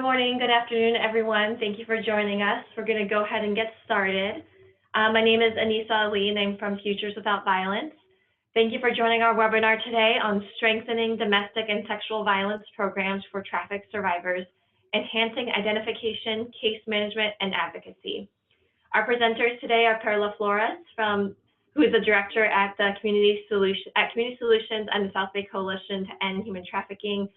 Good morning, good afternoon, everyone. Thank you for joining us. We're going to go ahead and get started. My name is Anissa Ali, and I'm from Futures Without Violence. Thank you for joining our webinar today on strengthening domestic and sexual violence programs for trafficked survivors, enhancing identification, case management, and advocacy. Our presenters today are Perla Flores, who is the director at the Community Solutions and the South Bay Coalition to End Human Trafficking,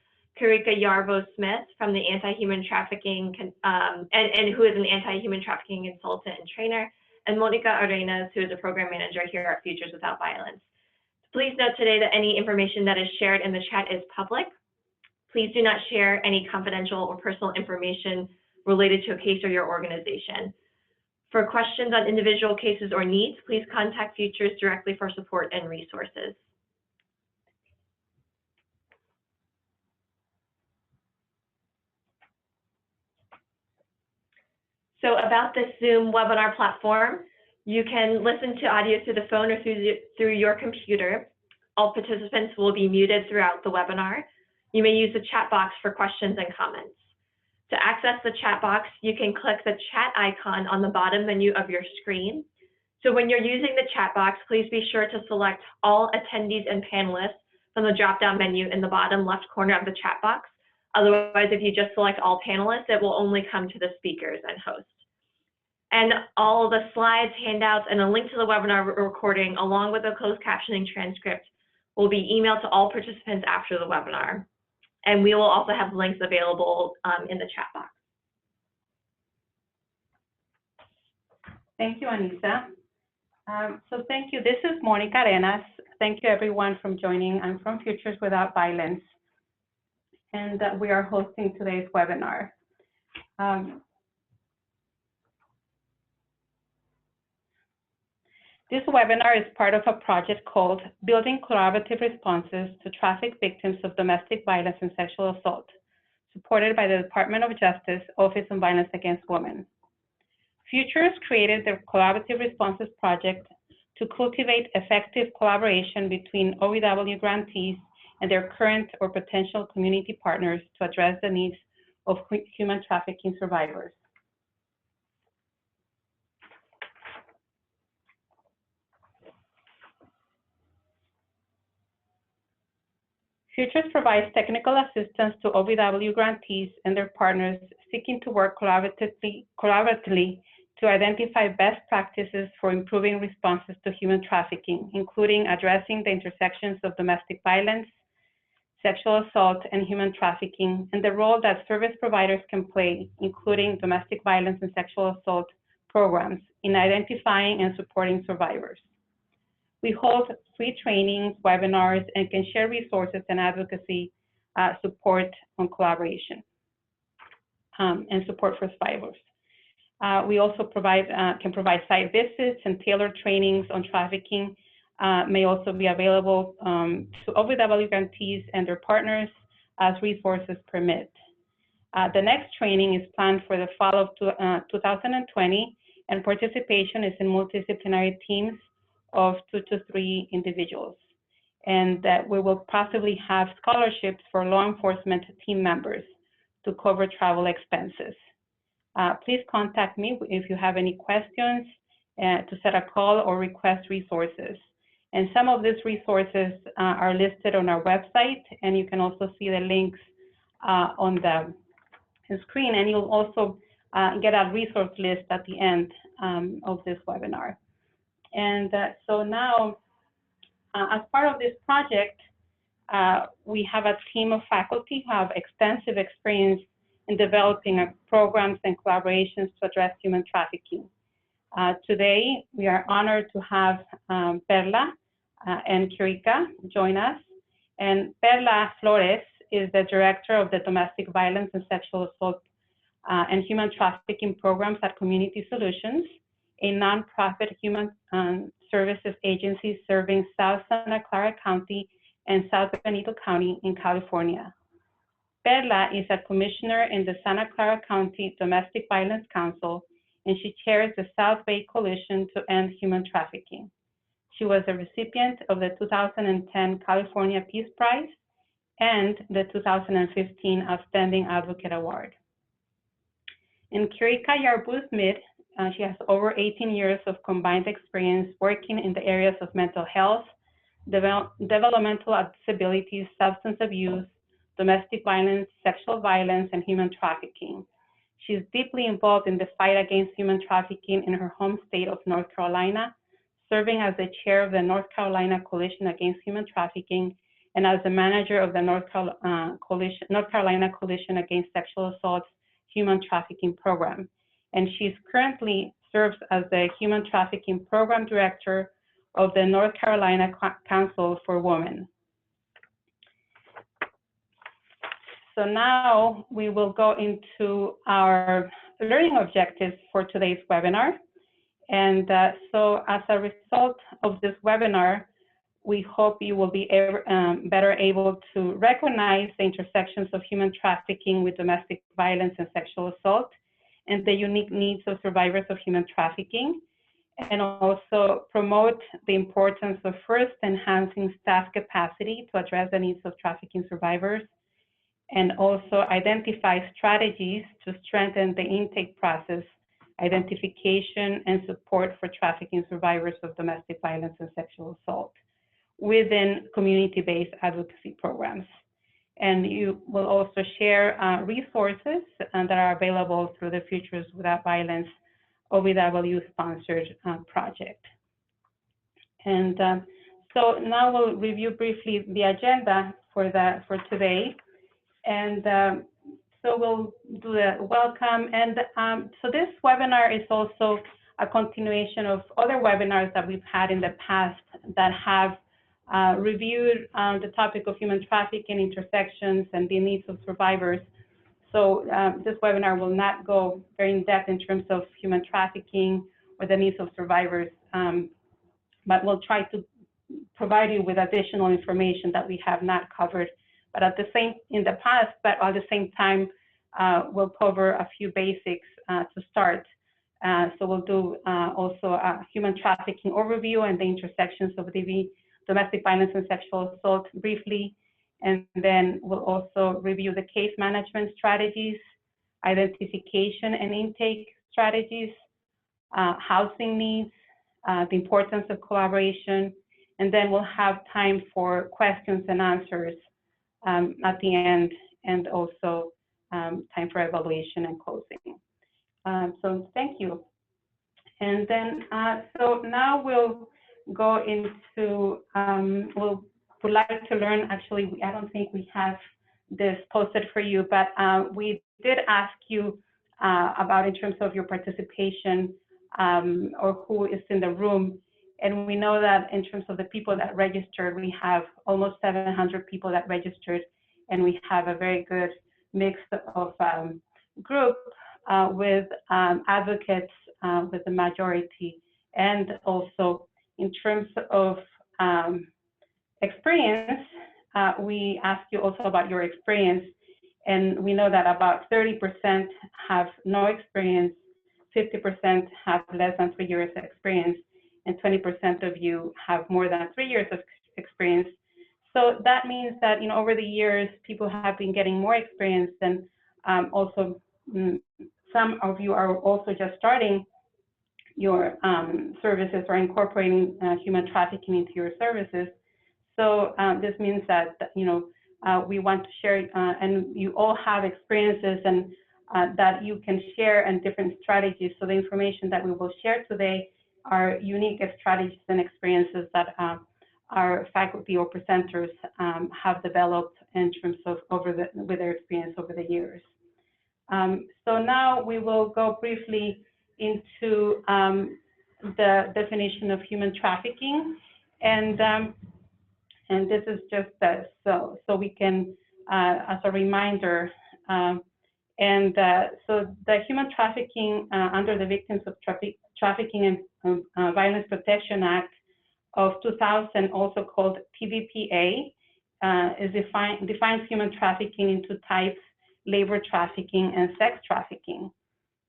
Karika Yarvo-Smith from the Anti-Human Trafficking, and who is an anti-human trafficking consultant and trainer, and Monica Arenas, who is a program manager here at Futures Without Violence. Please note today that any information that is shared in the chat is public. Please do not share any confidential or personal information related to a case or your organization. For questions on individual cases or needs, please contact Futures directly for support and resources. So about this Zoom webinar platform, you can listen to audio through the phone or through your computer. All participants will be muted throughout the webinar. You may use the chat box for questions and comments. To access the chat box, you can click the chat icon on the bottom menu of your screen. So when you're using the chat box, please be sure to select all attendees and panelists from the drop-down menu in the bottom left corner of the chat box. Otherwise, if you just select all panelists, it will only come to the speakers and host. And all the slides, handouts, and a link to the webinar recording, along with a closed captioning transcript, will be emailed to all participants after the webinar. And we will also have links available in the chat box. Thank you, Anissa. So thank you. This is Monica Arenas. Thank you, everyone, for joining. I'm from Futures Without Violence, and we are hosting today's webinar. This webinar is part of a project called Building Collaborative Responses to Trafficked Victims of Domestic Violence and Sexual Assault, supported by the Department of Justice Office on Violence Against Women. Futures created the Collaborative Responses Project to cultivate effective collaboration between OVW grantees and their current or potential community partners to address the needs of human trafficking survivors. Futures provides technical assistance to OVW grantees and their partners seeking to work collaboratively to identify best practices for improving responses to human trafficking, including addressing the intersections of domestic violence, sexual assault, and human trafficking, and the role that service providers can play, including domestic violence and sexual assault programs, in identifying and supporting survivors. We hold free trainings, webinars, and can share resources and advocacy support on collaboration and support for survivors. We also can provide site visits, and tailored trainings on trafficking may also be available to OVW grantees and their partners as resources permit. The next training is planned for the fall of 2020, and participation is in multidisciplinary teams of 2 to 3 individuals. And that we will possibly have scholarships for law enforcement team members to cover travel expenses. Please contact me if you have any questions to set a call or request resources. And some of these resources are listed on our website, and you can also see the links on the screen, and you'll also get a resource list at the end of this webinar. And so now, as part of this project, we have a team of faculty who have extensive experience in developing programs and collaborations to address human trafficking. Today, we are honored to have Perla and Karika join us. And Perla Flores is the director of the Domestic Violence and Sexual Assault and Human Trafficking Programs at Community Solutions, a nonprofit human services agency serving South Santa Clara County and South Benito County in California. Perla is a commissioner in the Santa Clara County Domestic Violence Council, and she chairs the South Bay Coalition to End Human Trafficking. She was a recipient of the 2010 California Peace Prize and the 2015 Outstanding Advocate Award. And Kirika Yarbuz-Smith, she has over 18 years of combined experience working in the areas of mental health, developmental disabilities, substance abuse, domestic violence, sexual violence, and human trafficking. She is deeply involved in the fight against human trafficking in her home state of North Carolina, serving as the chair of the North Carolina Coalition Against Human Trafficking and as the manager of the North Carolina Coalition Against Sexual Assaults Human Trafficking Program. And she currently serves as the Human Trafficking Program Director of the North Carolina Council for Women. So now we will go into our learning objectives for today's webinar. And so as a result of this webinar, we hope you will be better able to recognize the intersections of human trafficking with domestic violence and sexual assault and the unique needs of survivors of human trafficking, and also promote the importance of first enhancing staff capacity to address the needs of trafficking survivors, and also identify strategies to strengthen the intake process, identification, and support for trafficking survivors of domestic violence and sexual assault within community-based advocacy programs. And you will also share resources that are available through the Futures Without Violence OVW-sponsored project. And so now we'll review briefly the agenda for today. And so we'll do the welcome. And so this webinar is also a continuation of other webinars that we've had in the past that have reviewed the topic of human trafficking intersections and the needs of survivors. So this webinar will not go very in depth in terms of human trafficking or the needs of survivors, but we'll try to provide you with additional information that we have not covered, but at the same time, we'll cover a few basics to start. So we'll do also a human trafficking overview and the intersections of domestic violence and sexual assault briefly. And then we'll also review the case management strategies, identification and intake strategies, housing needs, the importance of collaboration, and then we'll have time for questions and answers at the end, and also time for evaluation and closing. So thank you. And then, so now we'll go into, would like to learn, actually, I don't think we have this posted for you, but we did ask you about in terms of your participation or who is in the room. And we know that in terms of the people that registered, we have almost 700 people that registered, and we have a very good mix of group with advocates with the majority. And also in terms of experience, we asked you also about your experience, and we know that about 30% have no experience, 50% have less than 3 years of experience, and 20% of you have more than 3 years of experience. So that means that, you know, over the years, people have been getting more experience, and also some of you are also just starting your services or incorporating human trafficking into your services. So this means that, you know, we want to share, and you all have experiences and that you can share and different strategies. So the information that we will share today are unique strategies and experiences that our faculty or presenters have developed in terms of with their experience over the years. So now we will go briefly into the definition of human trafficking, and this is just so we can, as a reminder, so the human trafficking under the Victims of Trafficking and Violence Protection Act of 2000, also called TVPA, defines human trafficking into types: labor trafficking and sex trafficking.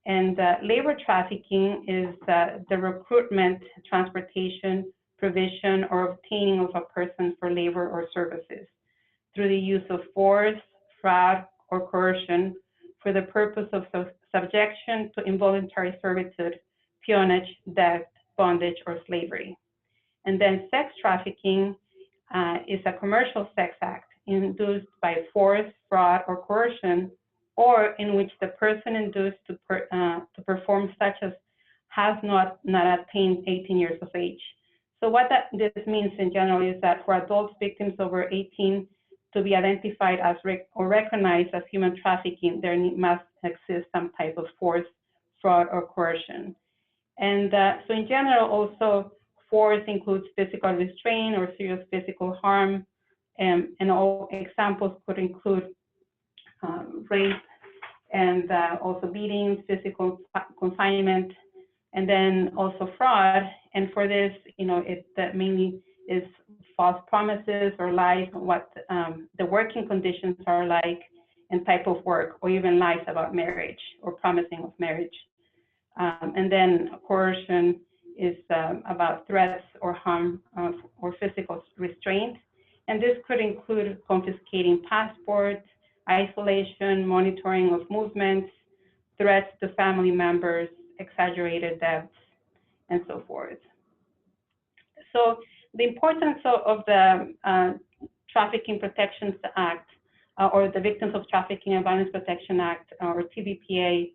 And labor trafficking is the recruitment, transportation, provision, or obtaining of a person for labor or services through the use of force, fraud, or coercion for the purpose of subjection to involuntary servitude, peonage, debt, bondage, or slavery. And then sex trafficking is a commercial sex act induced by force, fraud, or coercion, or in which the person induced to perform such as has not attained 18 years of age. So what this means in general is that for adult victims over 18 to be identified as or recognized as human trafficking, there must exist some type of force, fraud, or coercion. And so in general, also force includes physical restraint or serious physical harm, and all examples could include rape and also beatings, physical confinement, and then also fraud. And for this, it mainly is false promises or lies on what the working conditions are like and type of work, or even lies about marriage or promising of marriage. And then coercion is about threats or harm or physical restraint. And this could include confiscating passports, isolation, monitoring of movements, threats to family members, exaggerated debts, and so forth. So the importance of the Trafficking Protections Act, or the Victims of Trafficking and Violence Protection Act, or TVPA,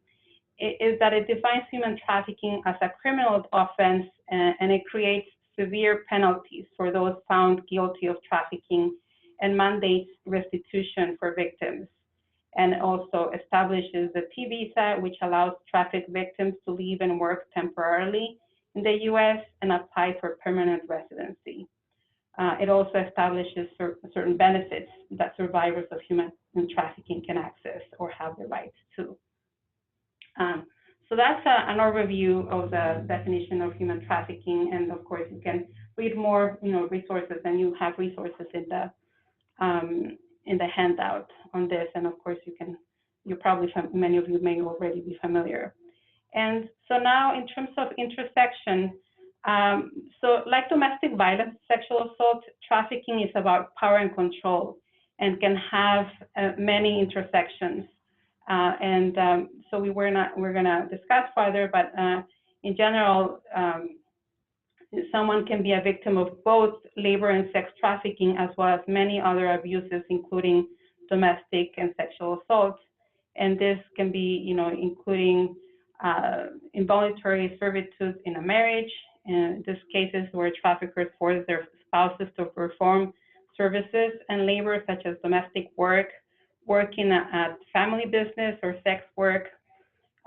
is that it defines human trafficking as a criminal offense, and it creates severe penalties for those found guilty of trafficking and mandates restitution for victims, and also establishes the T visa, which allows trafficked victims to live and work temporarily in the U.S. and apply for permanent residency. It also establishes certain benefits that survivors of human trafficking can access or have the rights to. So that's an overview of the definition of human trafficking, and of course you can read more, resources, and you have resources in the handout on this, and of course many of you may already be familiar. And so now in terms of intersection, so like domestic violence, sexual assault, trafficking is about power and control and can have many intersections. So we're gonna discuss further, but in general, someone can be a victim of both labor and sex trafficking, as well as many other abuses, including domestic and sexual assault. And this can be, including involuntary servitude in a marriage, and these cases where traffickers force their spouses to perform services, and labor such as domestic work, working at family business, or sex work.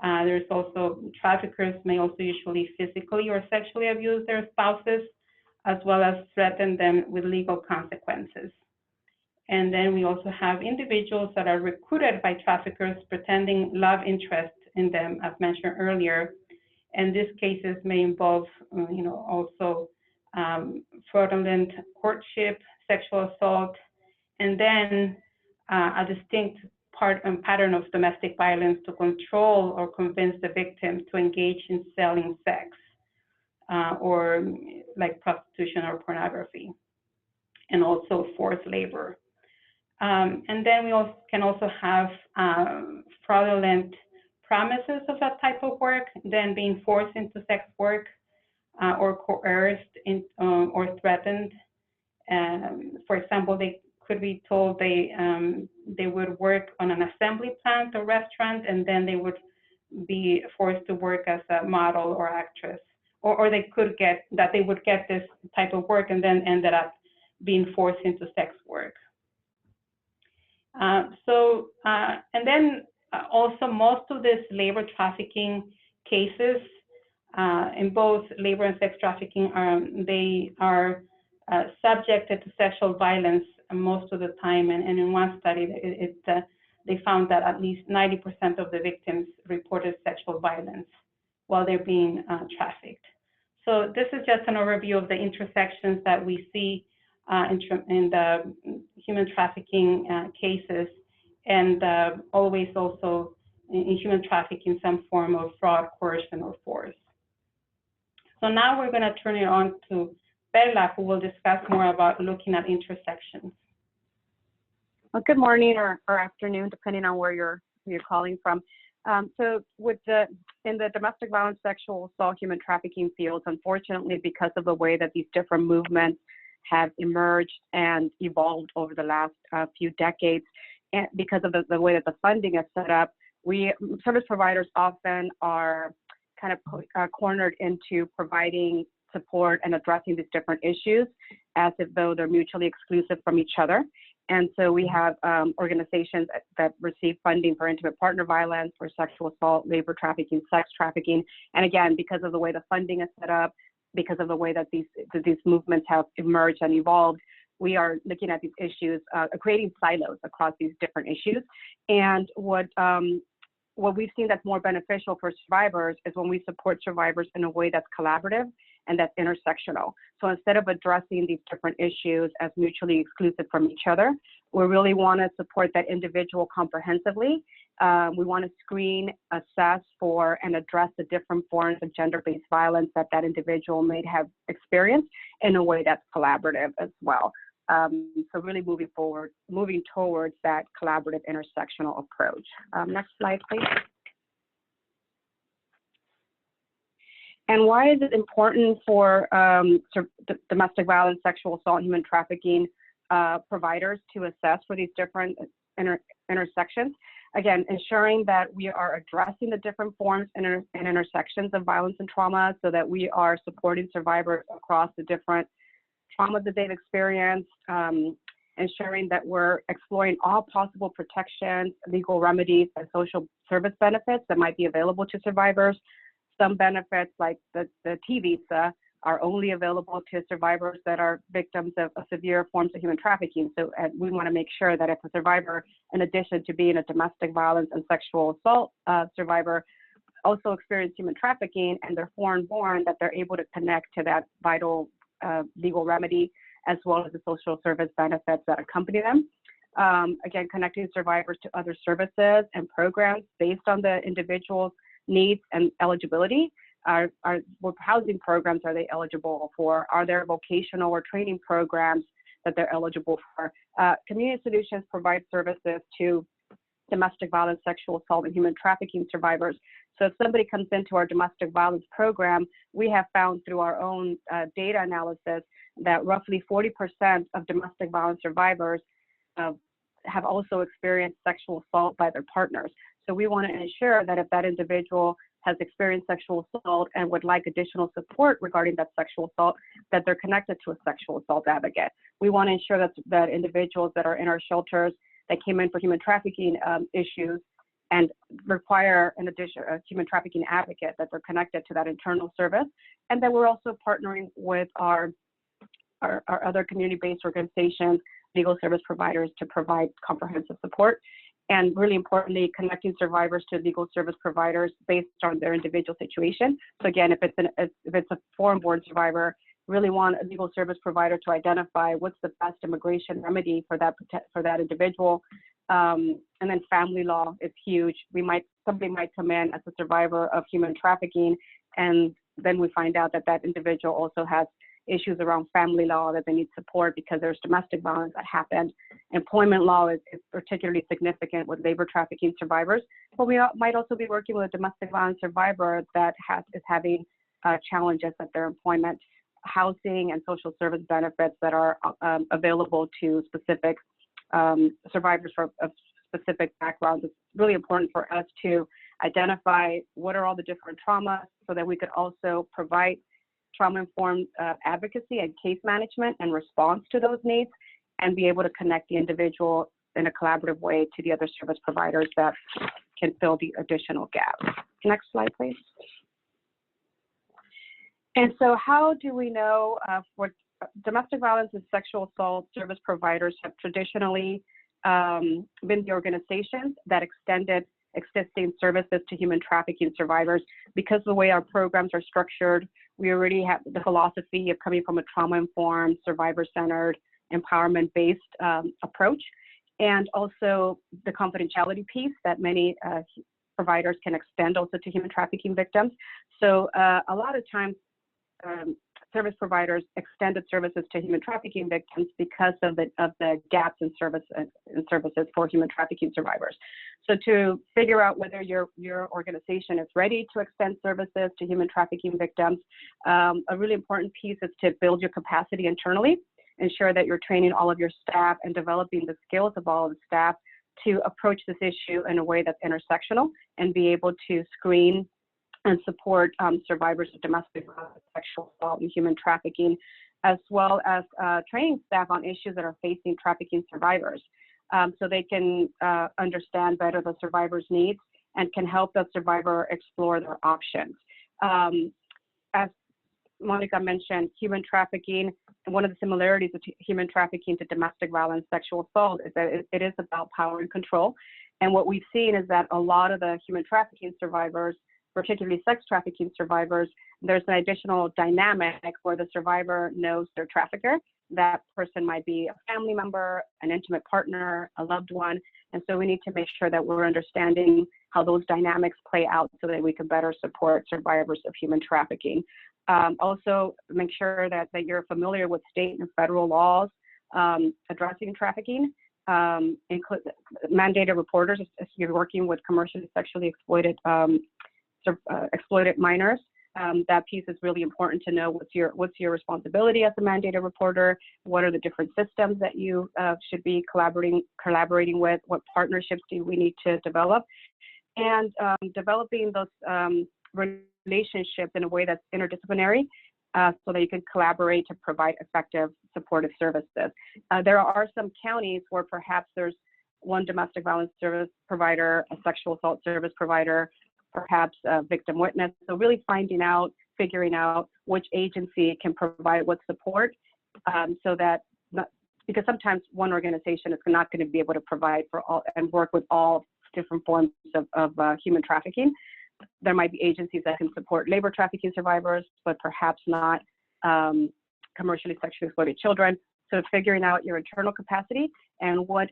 There's also traffickers may also usually physically or sexually abuse their spouses, as well as threaten them with legal consequences. And then we also have individuals that are recruited by traffickers pretending love interest in them, as mentioned earlier. And these cases may involve, also fraudulent courtship, sexual assault, and then a distinct pattern of domestic violence to control or convince the victim to engage in selling sex, or like prostitution or pornography, and also forced labor. And then we can also have fraudulent promises of that type of work, then being forced into sex work, or coerced or threatened. For example, they could be told they would work on an assembly plant or restaurant, and then they would be forced to work as a model or actress, or they could get that they would get this type of work and then ended up being forced into sex work. And then also most of these labor trafficking cases, in both labor and sex trafficking, they are subjected to sexual violence most of the time. And in one study, they found that at least 90% of the victims reported sexual violence while they're being trafficked. So this is just an overview of the intersections that we see in the human trafficking cases, and always also in human trafficking some form of fraud, coercion, or force. So now we're going to turn it on to Perla, who will discuss more about looking at intersections. Well, good morning or afternoon, depending on where you're who you're calling from. So in the domestic violence, sexual assault, human trafficking fields, unfortunately, because of the way that these different movements have emerged and evolved over the last few decades, and because of the way that the funding is set up, service providers often are kind of cornered into providing support and addressing these different issues as if though they're mutually exclusive from each other. And so we have organizations that receive funding for intimate partner violence, for sexual assault, labor trafficking, sex trafficking. And again, because of the way the funding is set up, because of the way that these movements have emerged and evolved, we are looking at these issues, creating silos across these different issues. And what we've seen that's more beneficial for survivors is when we support survivors in a way that's collaborative and that's intersectional. So instead of addressing these different issues as mutually exclusive from each other, we really want to support that individual comprehensively. We want to screen, assess for, and address the different forms of gender-based violence that individual may have experienced in a way that's collaborative as well. So really moving towards that collaborative intersectional approach. Next slide, please. And why is it important for domestic violence, sexual assault, and human trafficking providers to assess for these different intersections? Again, ensuring that we are addressing the different forms and intersections of violence and trauma so that we are supporting survivors across the different traumas that they've experienced, ensuring that we're exploring all possible protections, legal remedies, and social service benefits that might be available to survivors. Some benefits, like the T visa, are only available to survivors that are victims of severe forms of human trafficking. So we want to make sure that if a survivor, in addition to being a domestic violence and sexual assault survivor, also experienced human trafficking and they're foreign born, that they're able to connect to that vital legal remedy, as well as the social service benefits that accompany them. Again, connecting survivors to other services and programs based on the individual's needs and eligibility. What housing programs are they eligible for? Are there vocational or training programs that they're eligible for? Community Solutions provide services to domestic violence, sexual assault, and human trafficking survivors. So if somebody comes into our domestic violence program, we have found through our own data analysis that roughly 40% of domestic violence survivors have also experienced sexual assault by their partners. So we want to ensure that if that individual has experienced sexual assault and would like additional support regarding that sexual assault, that they're connected to a sexual assault advocate. We want to ensure that individuals that are in our shelters that came in for human trafficking issues and require an additional human trafficking advocate, that they're connected to that internal service, and that we're also partnering with our other community-based organizations, legal service providers, to provide comprehensive support. And really importantly, connecting survivors to legal service providers based on their individual situation. So again, if it's a foreign-born survivor, really want a legal service provider to identify what's the best immigration remedy for that individual. And then family law is huge. Somebody might come in as a survivor of human trafficking, and then we find out that individual also has issues around family law, that they need support because there's domestic violence that happened. Employment law is particularly significant with labor trafficking survivors, but we might also be working with a domestic violence survivor that is having challenges at their employment, housing and social service benefits that are available to specific survivors of specific backgrounds. It's really important for us to identify what are all the different traumas so that we could also provide trauma-informed advocacy and case management and response to those needs, and be able to connect the individual in a collaborative way to the other service providers that can fill the additional gaps. Next slide, please. And so how do we know what domestic violence and sexual assault service providers have traditionally been the organizations that extended existing services to human trafficking survivors? Because of the way our programs are structured, we already have the philosophy of coming from a trauma-informed, survivor-centered, empowerment-based approach, and also the confidentiality piece that many providers can extend also to human trafficking victims. So a lot of times, service providers extended services to human trafficking victims because of the gaps in services for human trafficking survivors. So to figure out whether your organization is ready to extend services to human trafficking victims, a really important piece is to build your capacity internally, ensure that you're training all of your staff and developing the skills of all of the staff to approach this issue in a way that's intersectional and be able to screen and support survivors of domestic violence, sexual assault, and human trafficking, as well as training staff on issues that are facing trafficking survivors, so they can understand better the survivor's needs and can help the survivor explore their options. As Monica mentioned, human trafficking, and one of the similarities of human trafficking to domestic violence, sexual assault, is that it is about power and control. And what we've seen is that a lot of the human trafficking survivors, particularly sex trafficking survivors, there's an additional dynamic where the survivor knows their trafficker. That person might be a family member, an intimate partner, a loved one. And so we need to make sure that we're understanding how those dynamics play out so that we can better support survivors of human trafficking. Also, make sure that you're familiar with state and federal laws addressing trafficking. Include mandated reporters if you're working with commercially sexually exploited exploited minors. That piece is really important to know. What's your responsibility as a mandated reporter? What are the different systems that you should be collaborating with? What partnerships do we need to develop? And developing those relationships in a way that's interdisciplinary, so that you can collaborate to provide effective supportive services. There are some counties where perhaps there's one domestic violence service provider, a sexual assault service provider, perhaps a victim witness. So really figuring out which agency can provide what support, so that, because sometimes one organization is not going to be able to provide for all and work with all different forms of human trafficking. There might be agencies that can support labor trafficking survivors, but perhaps not commercially sexually exploited children. So figuring out your internal capacity and what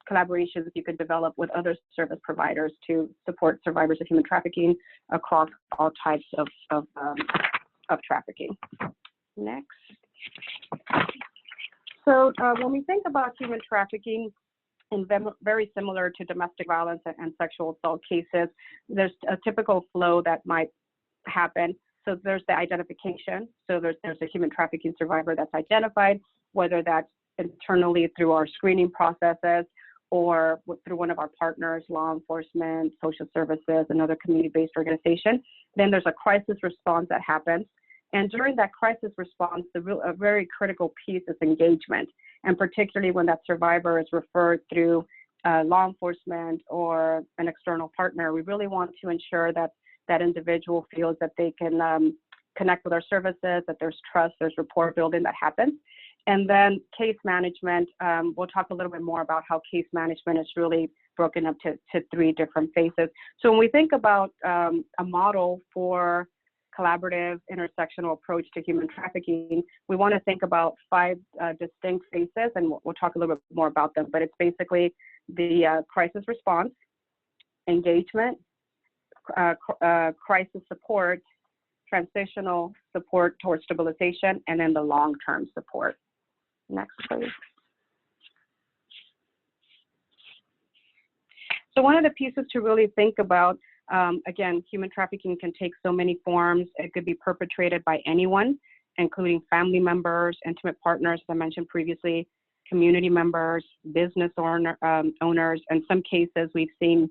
collaborations you could develop with other service providers to support survivors of human trafficking across all types of trafficking. Next. So when we think about human trafficking, and very similar to domestic violence and sexual assault cases, there's a typical flow that might happen. So there's the identification. So there's a human trafficking survivor that's identified, whether that's internally through our screening processes or through one of our partners, law enforcement, social services, another community-based organization. Then there's a crisis response that happens. And during that crisis response, a very critical piece is engagement. And particularly when that survivor is referred through law enforcement or an external partner, we really want to ensure that that individual feels that they can connect with our services, that there's trust, there's rapport building that happens. And then case management, we'll talk a little bit more about how case management is really broken up to 3 different phases. So when we think about a model for collaborative intersectional approach to human trafficking, we want to think about 5 distinct phases, and we'll talk a little bit more about them, but it's basically the crisis response, engagement, crisis support, transitional support towards stabilization, and then the long-term support. Next, please. So one of the pieces to really think about, again, human trafficking can take so many forms. It could be perpetrated by anyone, including family members, intimate partners, as I mentioned previously, community members, business owners. In some cases, we've seen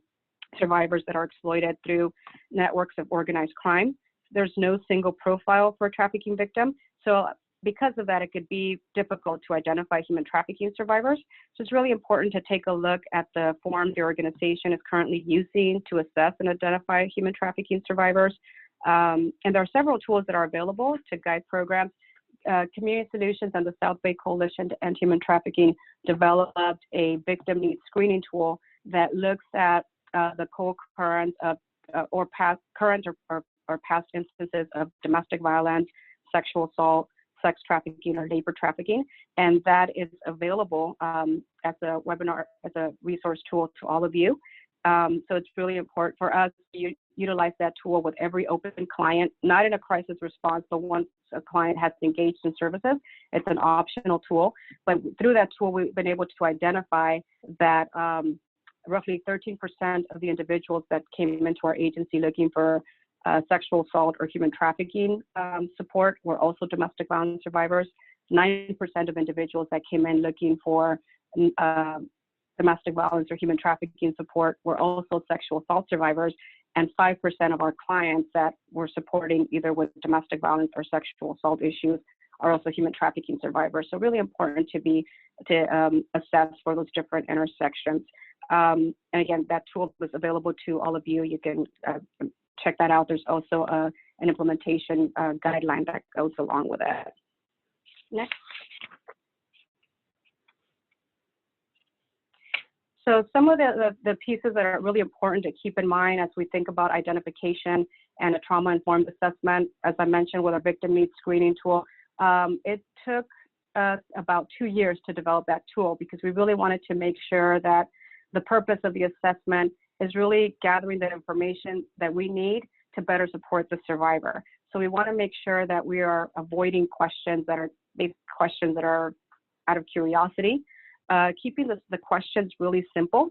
survivors that are exploited through networks of organized crime. There's no single profile for a trafficking victim. So because of that, it could be difficult to identify human trafficking survivors. So it's really important to take a look at the forms the organization is currently using to assess and identify human trafficking survivors. And there are several tools that are available to guide programs. Community Solutions and the South Bay Coalition to End Human Trafficking developed a victim needs screening tool that looks at the co-occurrence of or past instances of domestic violence, sexual assault, sex trafficking, or labor trafficking, and that is available as a webinar, as a resource tool to all of you. So it's really important for us. utilize that tool with every open client, not in a crisis response, but once a client has engaged in services, it's an optional tool. But through that tool, we've been able to identify that roughly 13% of the individuals that came into our agency looking for sexual assault or human trafficking support were also domestic violence survivors. 9% of individuals that came in looking for domestic violence or human trafficking support were also sexual assault survivors, and 5% of our clients that we're supporting either with domestic violence or sexual assault issues are also human trafficking survivors. So really important to assess for those different intersections. And again, that tool is available to all of you. You can check that out. There's also an implementation guideline that goes along with it. Next. So some of the pieces that are really important to keep in mind as we think about identification and a trauma-informed assessment, as I mentioned with our victim needs screening tool, it took us about 2 years to develop that tool because we really wanted to make sure that the purpose of the assessment is really gathering the information that we need to better support the survivor. So we want to make sure that we are avoiding questions that are out of curiosity, keeping the questions really simple,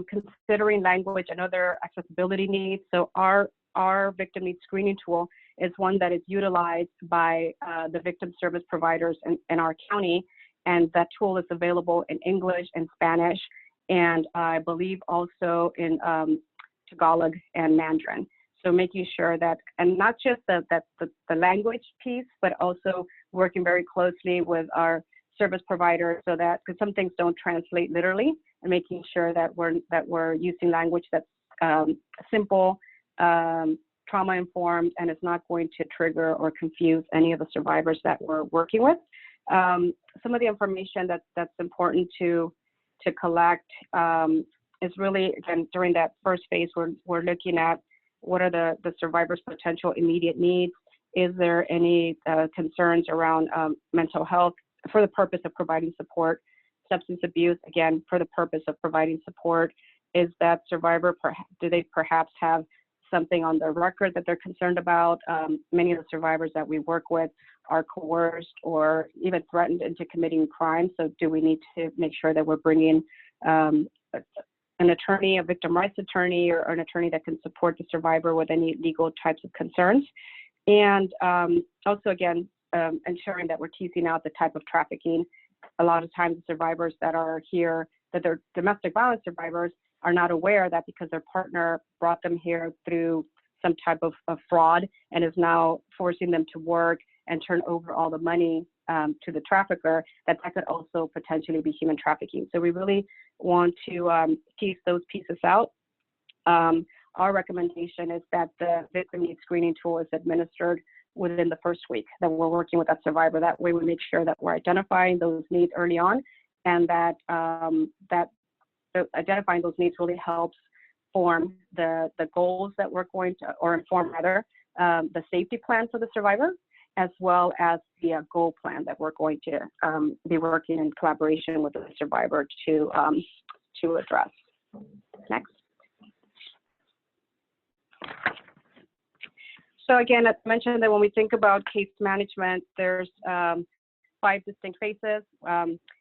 considering language and other accessibility needs. So our victim needs screening tool is one that is utilized by the victim service providers in our county, and that tool is available in English and Spanish, and I believe also in Tagalog and Mandarin. So making sure that, and not just the language piece, but also working very closely with our service providers so that, because some things don't translate literally, and making sure that we're using language that's simple, trauma-informed, and is not going to trigger or confuse any of the survivors that we're working with. Some of the information that's important to collect is really, again, during that first phase, we're looking at what are the survivor's potential immediate needs. Is there any concerns around mental health for the purpose of providing support? Substance abuse, again, for the purpose of providing support. Is that survivor, do they perhaps have something on their record that they're concerned about? Many of the survivors that we work with are coerced or even threatened into committing crimes. So do we need to make sure that we're bringing an attorney, a victim rights attorney, or an attorney that can support the survivor with any legal types of concerns? And also, again, ensuring that we're teasing out the type of trafficking. A lot of times the survivors that are here, that they're domestic violence survivors, are not aware that because their partner brought them here through some type of fraud and is now forcing them to work and turn over all the money to the trafficker, that could also potentially be human trafficking. So we really want to tease those pieces out. Our recommendation is that the victim needs screening tool is administered within the first week that we're working with that survivor. That way we make sure that we're identifying those needs early on, and that identifying those needs really helps form the goals that we're going to, or inform rather, the safety plan for the survivor, as well as the goal plan that we're going to be working in collaboration with the survivor to address. Next. So again, I mentioned that when we think about case management, there's 5 distinct phases.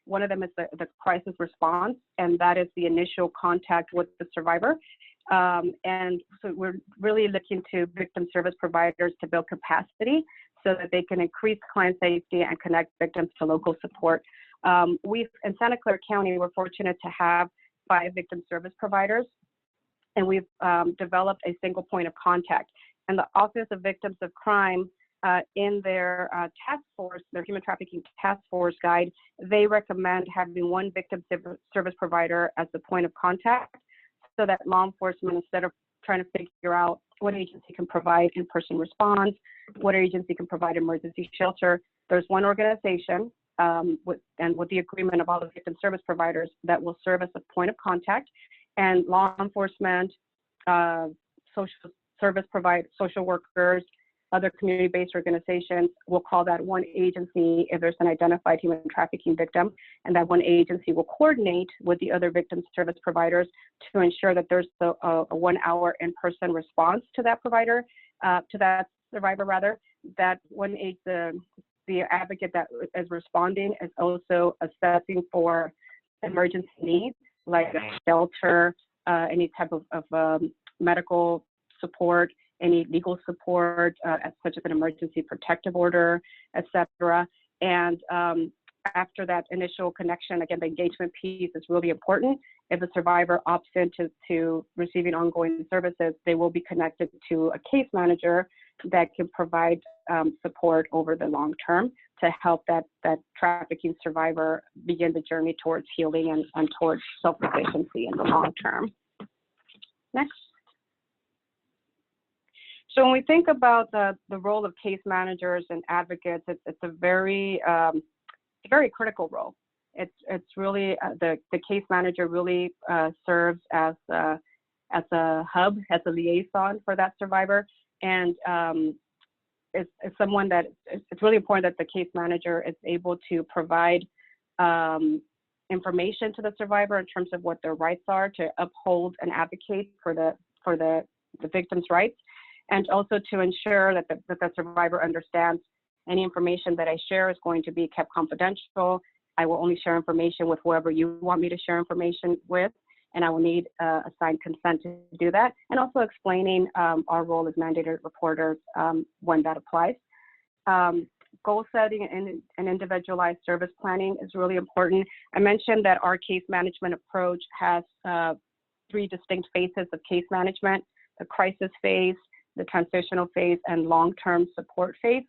One of them is the crisis response, and that is the initial contact with the survivor. And so we're really looking to victim service providers to build capacity so that they can increase client safety and connect victims to local support. In Santa Clara County, we're fortunate to have 5 victim service providers, and we've developed a single point of contact. And the Office of Victims of Crime, in their task force, their human trafficking task force guide, they recommend having 1 victim service provider as the point of contact, so that law enforcement, instead of trying to figure out what agency can provide in-person response, what agency can provide emergency shelter, there's one organization with the agreement of all the victim service providers that will serve as a point of contact, and law enforcement, social service providers, social workers, other community-based organizations will call that one agency if there's an identified human trafficking victim, and that one agency will coordinate with the other victim service providers to ensure that there's a 1 hour in-person response to that provider, to that survivor rather. That one the advocate that is responding is also assessing for emergency needs like shelter, any type of medical support, any legal support, such as an emergency protective order, etc. And after that initial connection, again, the engagement piece is really important. If the survivor opts into receiving ongoing services, they will be connected to a case manager that can provide support over the long term to help that trafficking survivor begin the journey towards healing and towards self-sufficiency in the long term. Next. So when we think about the role of case managers and advocates, it's a very critical role. It's really the case manager really serves as a hub, as a liaison for that survivor, and it's someone that it's really important that the case manager is able to provide information to the survivor in terms of what their rights are, to uphold and advocate for the victim's rights, and also to ensure that the survivor understands any information that I share is going to be kept confidential. I will only share information with whoever you want me to share information with, and I will need assigned consent to do that, and also explaining our role as mandated reporters when that applies. Goal setting and individualized service planning is really important. I mentioned that our case management approach has 3 distinct phases of case management: the crisis phase, the transitional phase, and long-term support phase.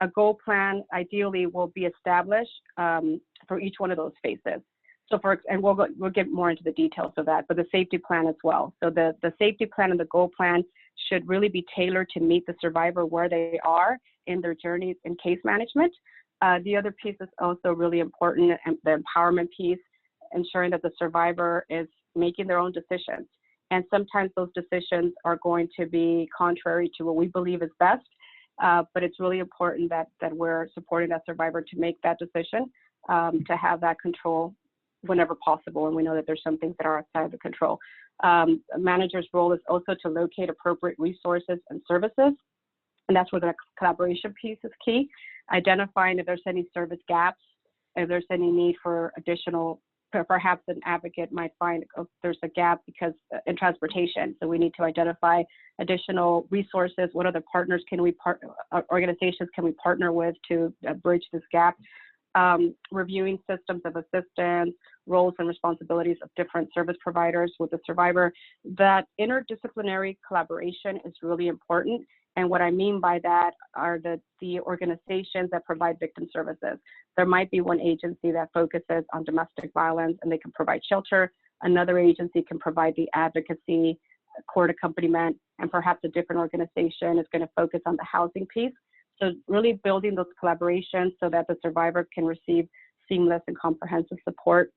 A goal plan ideally will be established for each one of those phases. So and we'll get more into the details of that, but the safety plan as well. So the safety plan and the goal plan should really be tailored to meet the survivor where they are in their journeys in case management. The other piece is also really important, and the empowerment piece, ensuring that the survivor is making their own decisions. And sometimes those decisions are going to be contrary to what we believe is best, but it's really important that we're supporting that survivor to make that decision, to have that control whenever possible, and we know that there's some things that are outside of the control. A manager's role is also to locate appropriate resources and services, and that's where the collaboration piece is key. Identifying if there's any service gaps, if there's any need for additional, perhaps an advocate might find there's a gap because in transportation, so we need to identify additional resources. What other partners can we organizations can we partner with to bridge this gap? Reviewing systems of assistance, roles and responsibilities of different service providers with the survivor. That interdisciplinary collaboration is really important. And what I mean by that are the organizations that provide victim services. There might be one agency that focuses on domestic violence and they can provide shelter. Another agency can provide the advocacy, court accompaniment, and perhaps a different organization is going to focus on the housing piece. So really building those collaborations so that the survivor can receive seamless and comprehensive support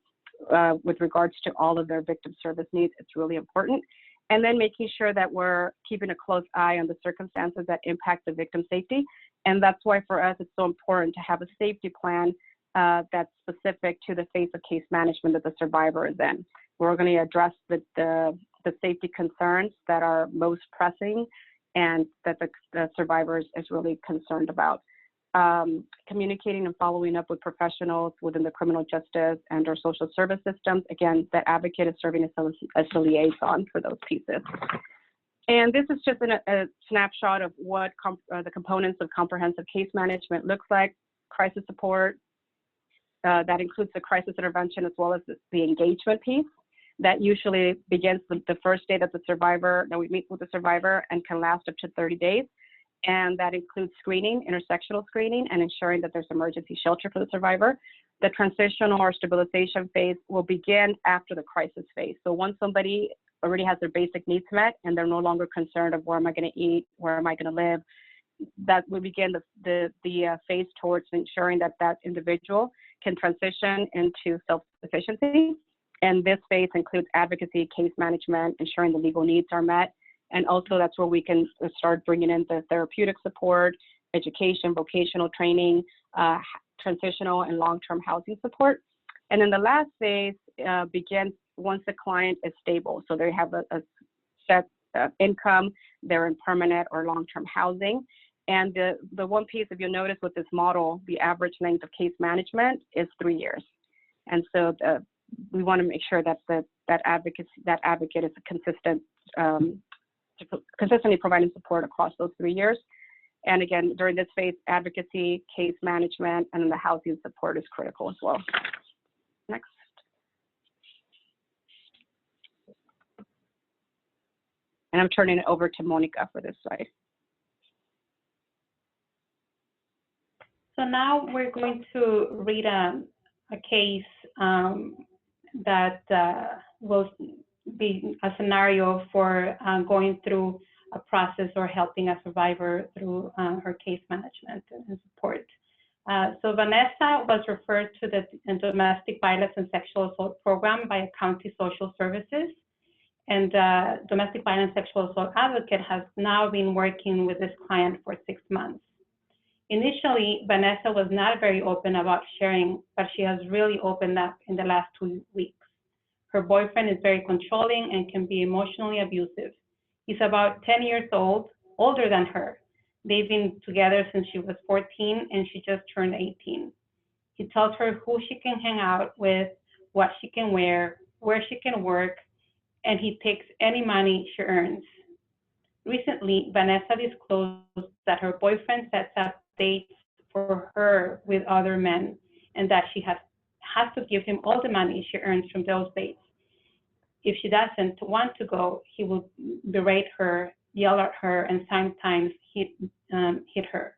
with regards to all of their victim service needs. It's really important. And then making sure that we're keeping a close eye on the circumstances that impact the victim safety. And that's why for us, it's so important to have a safety plan that's specific to the phase of case management that the survivor is in. We're going to address the safety concerns that are most pressing and that the survivor is really concerned about. Communicating and following up with professionals within the criminal justice and our social service systems. Again, that advocate is serving as a liaison for those pieces. And this is just a snapshot of what the components of comprehensive case management looks like. Crisis support, that includes the crisis intervention as well as the engagement piece. That usually begins the first day that we meet with the survivor and can last up to 30 days. And that includes screening, intersectional screening, and ensuring that there's emergency shelter for the survivor. The transitional or stabilization phase will begin after the crisis phase. So once somebody already has their basic needs met and they're no longer concerned of where am I going to eat, where am I going to live, that will begin the phase towards ensuring that that individual can transition into self-sufficiency. And this phase includes advocacy, case management, ensuring the legal needs are met, And also that's where we can start bringing in the therapeutic support, education, vocational training, transitional and long-term housing support. And then the last phase begins once the client is stable. So they have a set income, they're in permanent or long-term housing. And the one piece, if you notice with this model, the average length of case management is 3 years. And so we want to make sure that that advocate is consistent, consistently providing support across those 3 years. And again, during this phase, advocacy, case management, and then the housing support is critical as well. Next. And I'm turning it over to Monica for this slide. So now we're going to read a case that will be a scenario for going through a process or helping a survivor through her case management and support. So Vanessa was referred to the Domestic Violence and Sexual Assault Program by a county social services. And Domestic Violence Sexual Assault Advocate has now been working with this client for 6 months. Initially, Vanessa was not very open about sharing, but she has really opened up in the last 2 weeks. Her boyfriend is very controlling and can be emotionally abusive. He's about 10 years old, older than her. They've been together since she was 14 and she just turned 18. He tells her who she can hang out with, what she can wear, where she can work, and he takes any money she earns. Recently, Vanessa disclosed that her boyfriend sets up dates for her with other men and that she has to give him all the money she earns from those dates. If she doesn't want to go, he will berate her, yell at her, and sometimes hit her.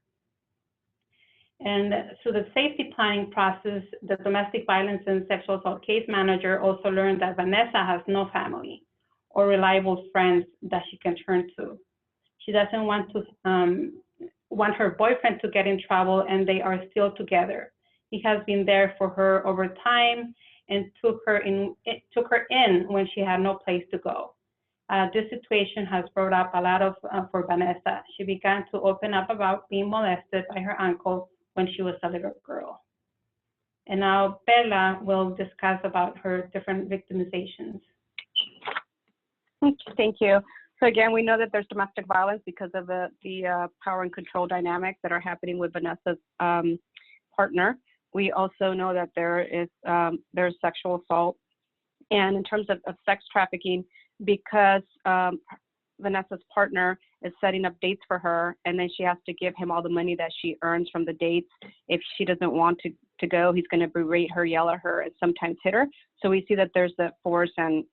And through the safety planning process, the domestic violence and sexual assault case manager also learned that Vanessa has no family or reliable friends that she can turn to. She doesn't want her boyfriend to get in trouble, and they are still together. He has been there for her over time and took her in when she had no place to go. This situation has brought up a lot for Vanessa. She began to open up about being molested by her uncle when she was a little girl. And now Perla will discuss about her different victimizations. Thank you. So again, we know that there's domestic violence because of the power and control dynamics that are happening with Vanessa's partner. We also know that there's sexual assault. And in terms of sex trafficking, because Vanessa's partner is setting up dates for her, and then she has to give him all the money that she earns from the dates. If she doesn't want to go, he's going to berate her, yell at her, and sometimes hit her. So we see that there's the force and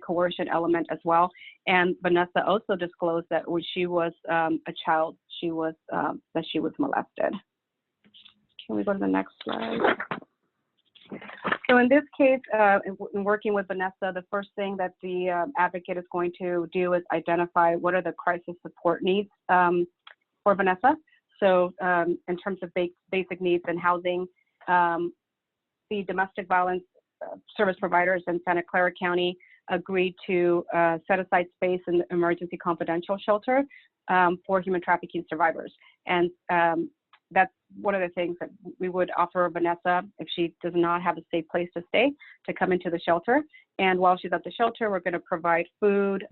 coercion element as well. And Vanessa also disclosed that when she was a child, she was molested. Can we go to the next slide? So in this case, in working with Vanessa, the first thing that the advocate is going to do is identify what are the crisis support needs for Vanessa. So in terms of basic needs and housing, the domestic violence service providers in Santa Clara County agreed to set aside space in the emergency confidential shelter for human trafficking survivors. And that's one of the things that we would offer Vanessa if she does not have a safe place to stay, to come into the shelter. And while she's at the shelter, we're going to provide food,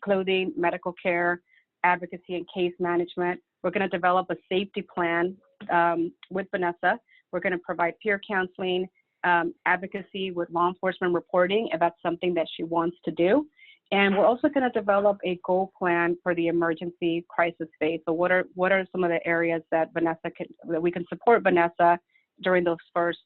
clothing, medical care, advocacy, and case management. We're going to develop a safety plan with Vanessa. We're going to provide peer counseling, advocacy with law enforcement reporting if that's something that she wants to do. And we're also going to develop a goal plan for the emergency crisis phase. So what are some of the areas that we can support Vanessa during those first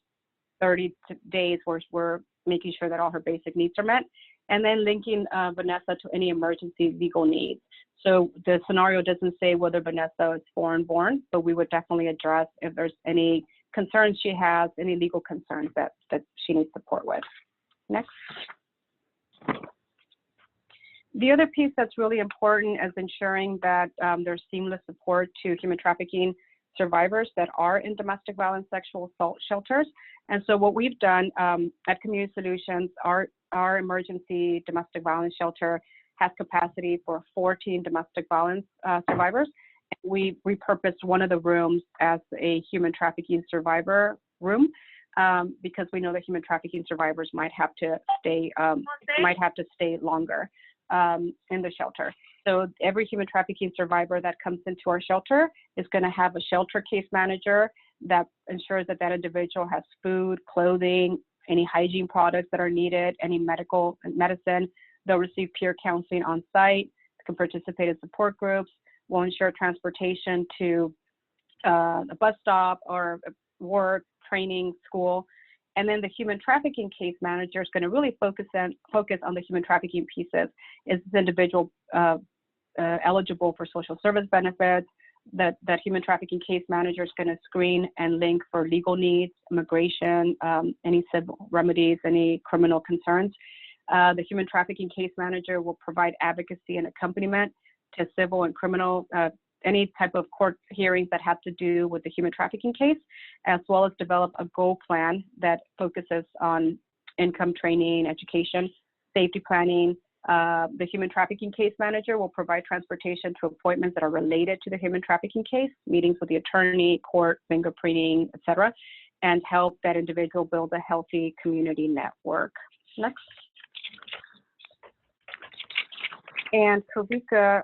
30 days where we're making sure that all her basic needs are met, and then linking Vanessa to any emergency legal needs. So the scenario doesn't say whether Vanessa is foreign born, but we would definitely address if there's any concerns she has, any legal concerns that she needs support with. Next. The other piece that's really important is ensuring that there's seamless support to human trafficking survivors that are in domestic violence sexual assault shelters. And so what we've done at Community Solutions, our emergency domestic violence shelter has capacity for 14 domestic violence survivors. We repurposed one of the rooms as a human trafficking survivor room because we know that human trafficking survivors might have to stay longer in the shelter. So every human trafficking survivor that comes into our shelter is going to have a shelter case manager that ensures that that individual has food, clothing, any hygiene products that are needed, any medicine. They'll receive peer counseling on site, can participate in support groups, will ensure transportation to a bus stop or work, training, school. And then the human trafficking case manager is going to really focus on the human trafficking pieces. Is this individual eligible for social service benefits? That human trafficking case manager is going to screen and link for legal needs, immigration, any civil remedies, any criminal concerns. The human trafficking case manager will provide advocacy and accompaniment to civil and criminal, any type of court hearings that have to do with the human trafficking case, as well as develop a goal plan that focuses on income training, education, safety planning. The human trafficking case manager will provide transportation to appointments that are related to the human trafficking case, meetings with the attorney, court, fingerprinting, et cetera, and help that individual build a healthy community network. Next. And Karika,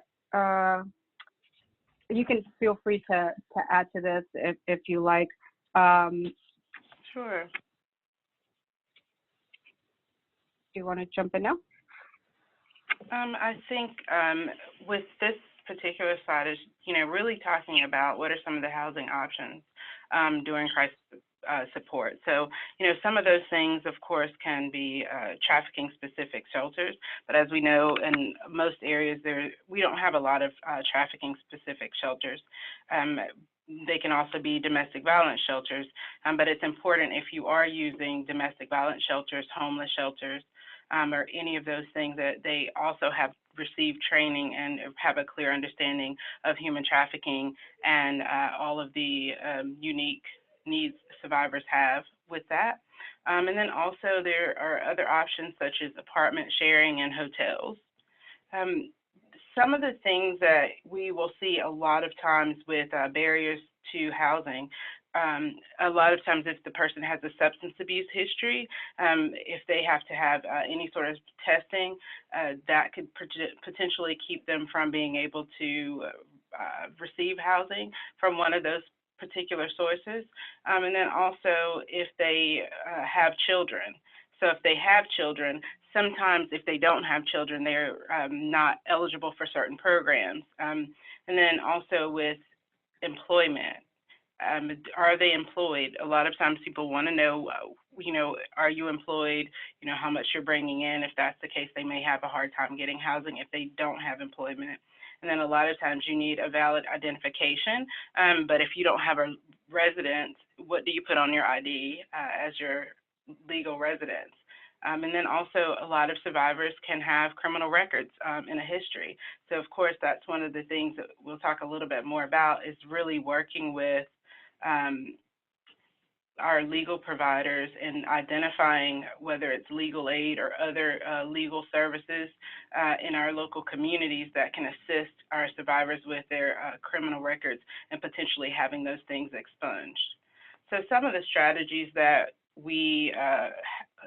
you can feel free to add to this if you like. Sure. Do you want to jump in now? I think with this particular slide is, really talking about what are some of the housing options during crisis support. So, some of those things, of course, can be trafficking-specific shelters, but as we know, in most areas, we don't have a lot of trafficking-specific shelters. They can also be domestic violence shelters, but it's important if you are using domestic violence shelters, homeless shelters, or any of those things that they also have received training and have a clear understanding of human trafficking and all of the unique needs survivors have with that. And then also there are other options such as apartment sharing and hotels. Some of the things that we will see a lot of times with barriers to housing, a lot of times if the person has a substance abuse history, if they have to have any sort of testing, that could potentially keep them from being able to receive housing from one of those particular sources. And then also if they have children. So if they have children, sometimes if they don't have children, they're not eligible for certain programs. And then also with employment. Are they employed? A lot of times people want to know, are you employed? How much you're bringing in. If that's the case, they may have a hard time getting housing if they don't have employment. And then a lot of times you need a valid identification. But if you don't have a residence, what do you put on your ID as your legal residence? And then also a lot of survivors can have criminal records and a history. So of course, that's one of the things that we'll talk a little bit more about is really working with our legal providers in identifying whether it's legal aid or other legal services in our local communities that can assist our survivors with their criminal records and potentially having those things expunged. So some of the strategies that we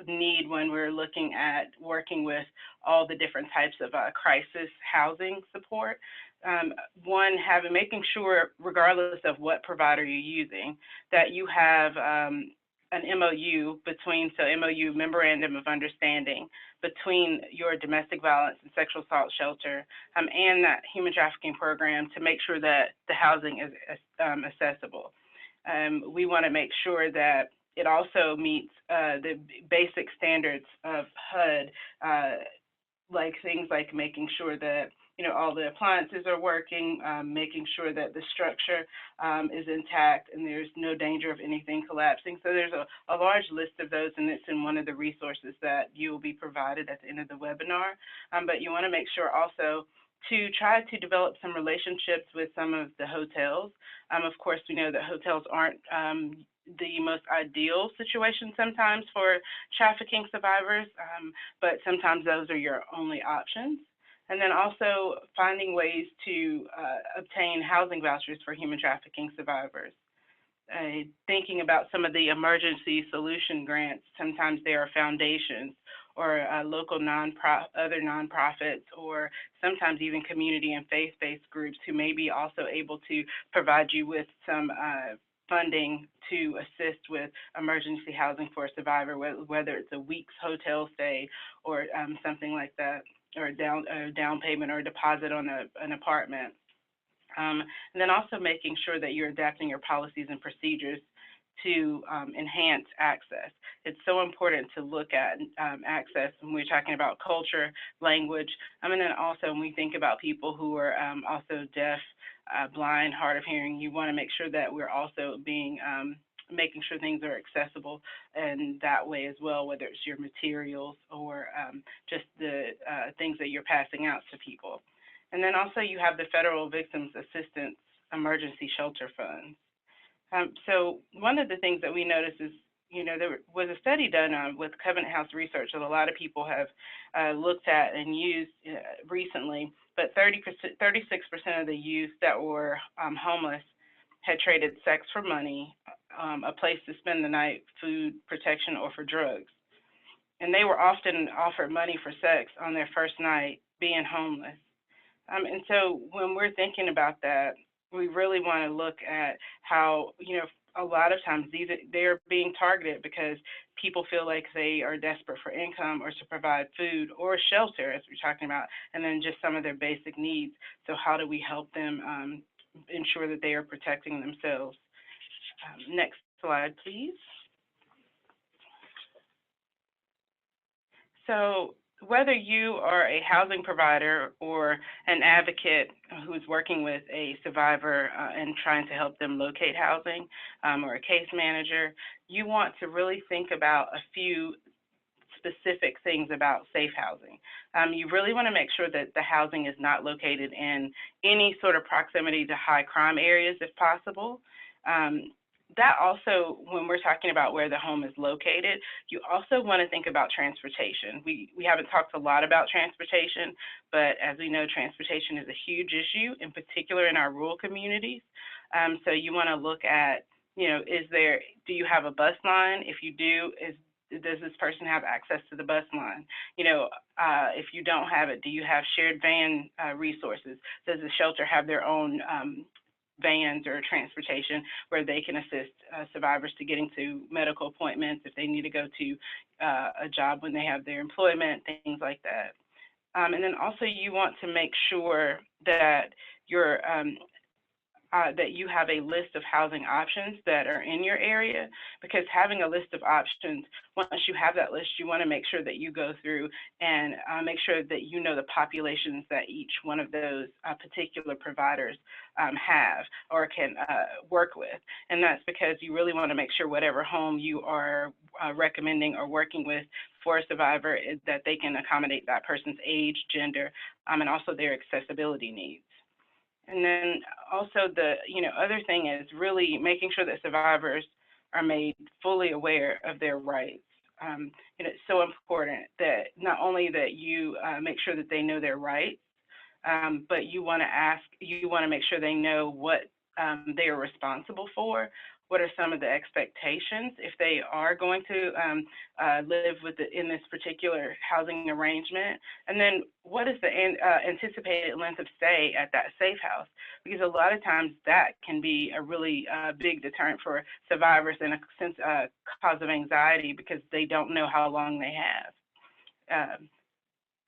need when we're looking at working with all the different types of crisis housing support. One, making sure, regardless of what provider you're using, that you have an MOU MOU, Memorandum of Understanding, between your domestic violence and sexual assault shelter and that human trafficking program to make sure that the housing is accessible. We want to make sure that it also meets the basic standards of HUD, like things like making sure that all the appliances are working, making sure that the structure is intact and there's no danger of anything collapsing. So there's a large list of those, and it's in one of the resources that you will be provided at the end of the webinar. But you want to make sure also to try to develop some relationships with some of the hotels. Of course, we know that hotels aren't the most ideal situation sometimes for trafficking survivors, but sometimes those are your only options. And then also finding ways to obtain housing vouchers for human trafficking survivors. Thinking about some of the emergency solution grants, sometimes they are foundations or local other nonprofits, or sometimes even community and faith-based groups who may be also able to provide you with some funding to assist with emergency housing for a survivor, whether it's a week's hotel stay or something like that, or a down payment or a deposit on an apartment. And then also making sure that you're adapting your policies and procedures to enhance access. It's so important to look at access when we're talking about culture, language, and then also when we think about people who are also deaf, blind, hard of hearing, you want to make sure that we're also making sure things are accessible in that way as well, whether it's your materials or just the things that you're passing out to people. And then also you have the Federal Victims Assistance Emergency Shelter Funds. So one of the things that we noticed is, there was a study done with Covenant House Research that a lot of people have looked at and used recently, but 36% of the youth that were homeless had traded sex for money, a place to spend the night, food, protection, or for drugs. And they were often offered money for sex on their first night being homeless. And so when we're thinking about that, we really want to look at how, a lot of times they're being targeted because people feel like they are desperate for income or to provide food or shelter, as we're talking about, and then just some of their basic needs. So how do we help them ensure that they are protecting themselves? Next slide, please. So whether you are a housing provider or an advocate who's working with a survivor and trying to help them locate housing, or a case manager, you want to really think about a few specific things about safe housing. You really want to make sure that the housing is not located in any sort of proximity to high crime areas if possible. That also, when we're talking about where the home is located, you also want to think about transportation. We haven't talked a lot about transportation, but as we know, transportation is a huge issue, in particular in our rural communities. So you want to look at, do you have a bus line? If you do, does this person have access to the bus line? If you don't have it, do you have shared van resources? Does the shelter have their own vans or transportation where they can assist survivors to getting to medical appointments if they need to go to a job when they have their employment, things like that. And then also you want to make sure that that you have a list of housing options that are in your area, because having a list of options, once you have that list, you want to make sure that you go through and make sure that you know the populations that each one of those particular providers have or can work with. And that's because you really want to make sure whatever home you are recommending or working with for a survivor is that they can accommodate that person's age, gender, and also their accessibility needs. And then also the other thing is really making sure that survivors are made fully aware of their rights. It's so important that not only that you make sure that they know their rights, but you want to make sure they know what they are responsible for. What are some of the expectations if they are going to live in this particular housing arrangement? And then what is the anticipated length of stay at that safe house? Because a lot of times that can be a really big deterrent for survivors and a cause of anxiety because they don't know how long they have.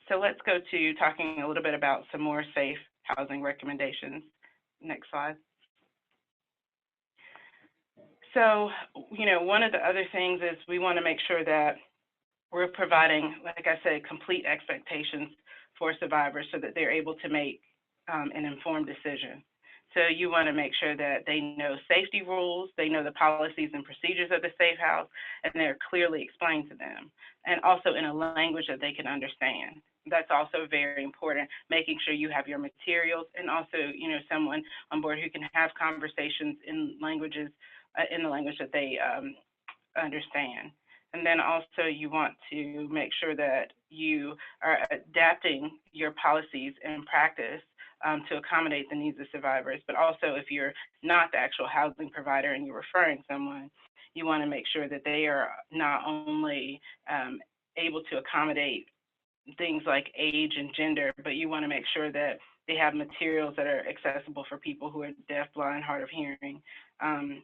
So let's go to talking a little bit about some more safe housing recommendations. Next slide. So, one of the other things is we want to make sure that we're providing, like I said, complete expectations for survivors so that they're able to make an informed decision. So you want to make sure that they know safety rules, they know the policies and procedures of the safe house, and they're clearly explained to them, and also in a language that they can understand. That's also very important, making sure you have your materials and also, someone on board who can have conversations in the language that they understand. And then also you want to make sure that you are adapting your policies and practice to accommodate the needs of survivors. But also, if you're not the actual housing provider and you're referring someone, you want to make sure that they are not only able to accommodate things like age and gender, but you want to make sure that they have materials that are accessible for people who are deaf, blind, hard of hearing, and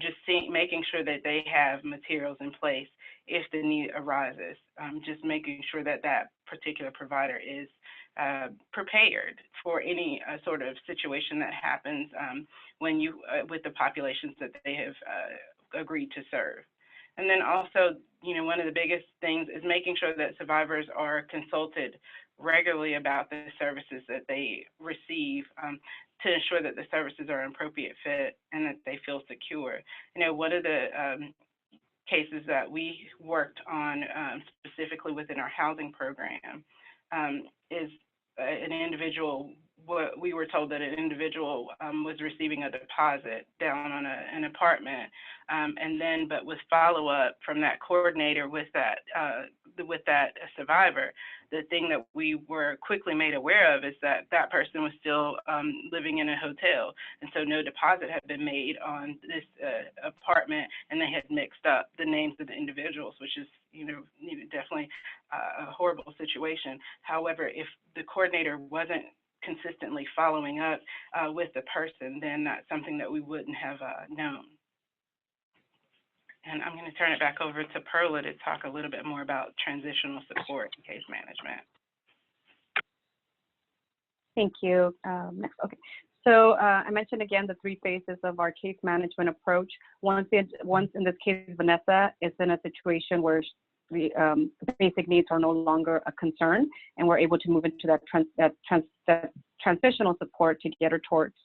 just making sure that they have materials in place if the need arises, just making sure that that particular provider is prepared for any sort of situation that happens when with the populations that they have agreed to serve. And then also, one of the biggest things is making sure that survivors are consulted regularly about the services that they receive to ensure that the services are an appropriate fit and that they feel secure. One of the cases that we worked on specifically within our housing program is an individual. We were told that an individual was receiving a deposit down on an apartment, but with follow-up from that coordinator with that survivor, the thing that we were quickly made aware of is that that person was still living in a hotel, and so no deposit had been made on this apartment, and they had mixed up the names of the individuals, which is definitely a horrible situation. However, if the coordinator wasn't consistently following up with the person, then that's something that we wouldn't have known. And I'm going to turn it back over to Perla to talk a little bit more about transitional support and case management. Thank you. Next, okay. So I mentioned again the 3 phases of our case management approach. Once in this case, Vanessa is in a situation where the basic needs are no longer a concern, and we're able to move into that transitional support to get her towards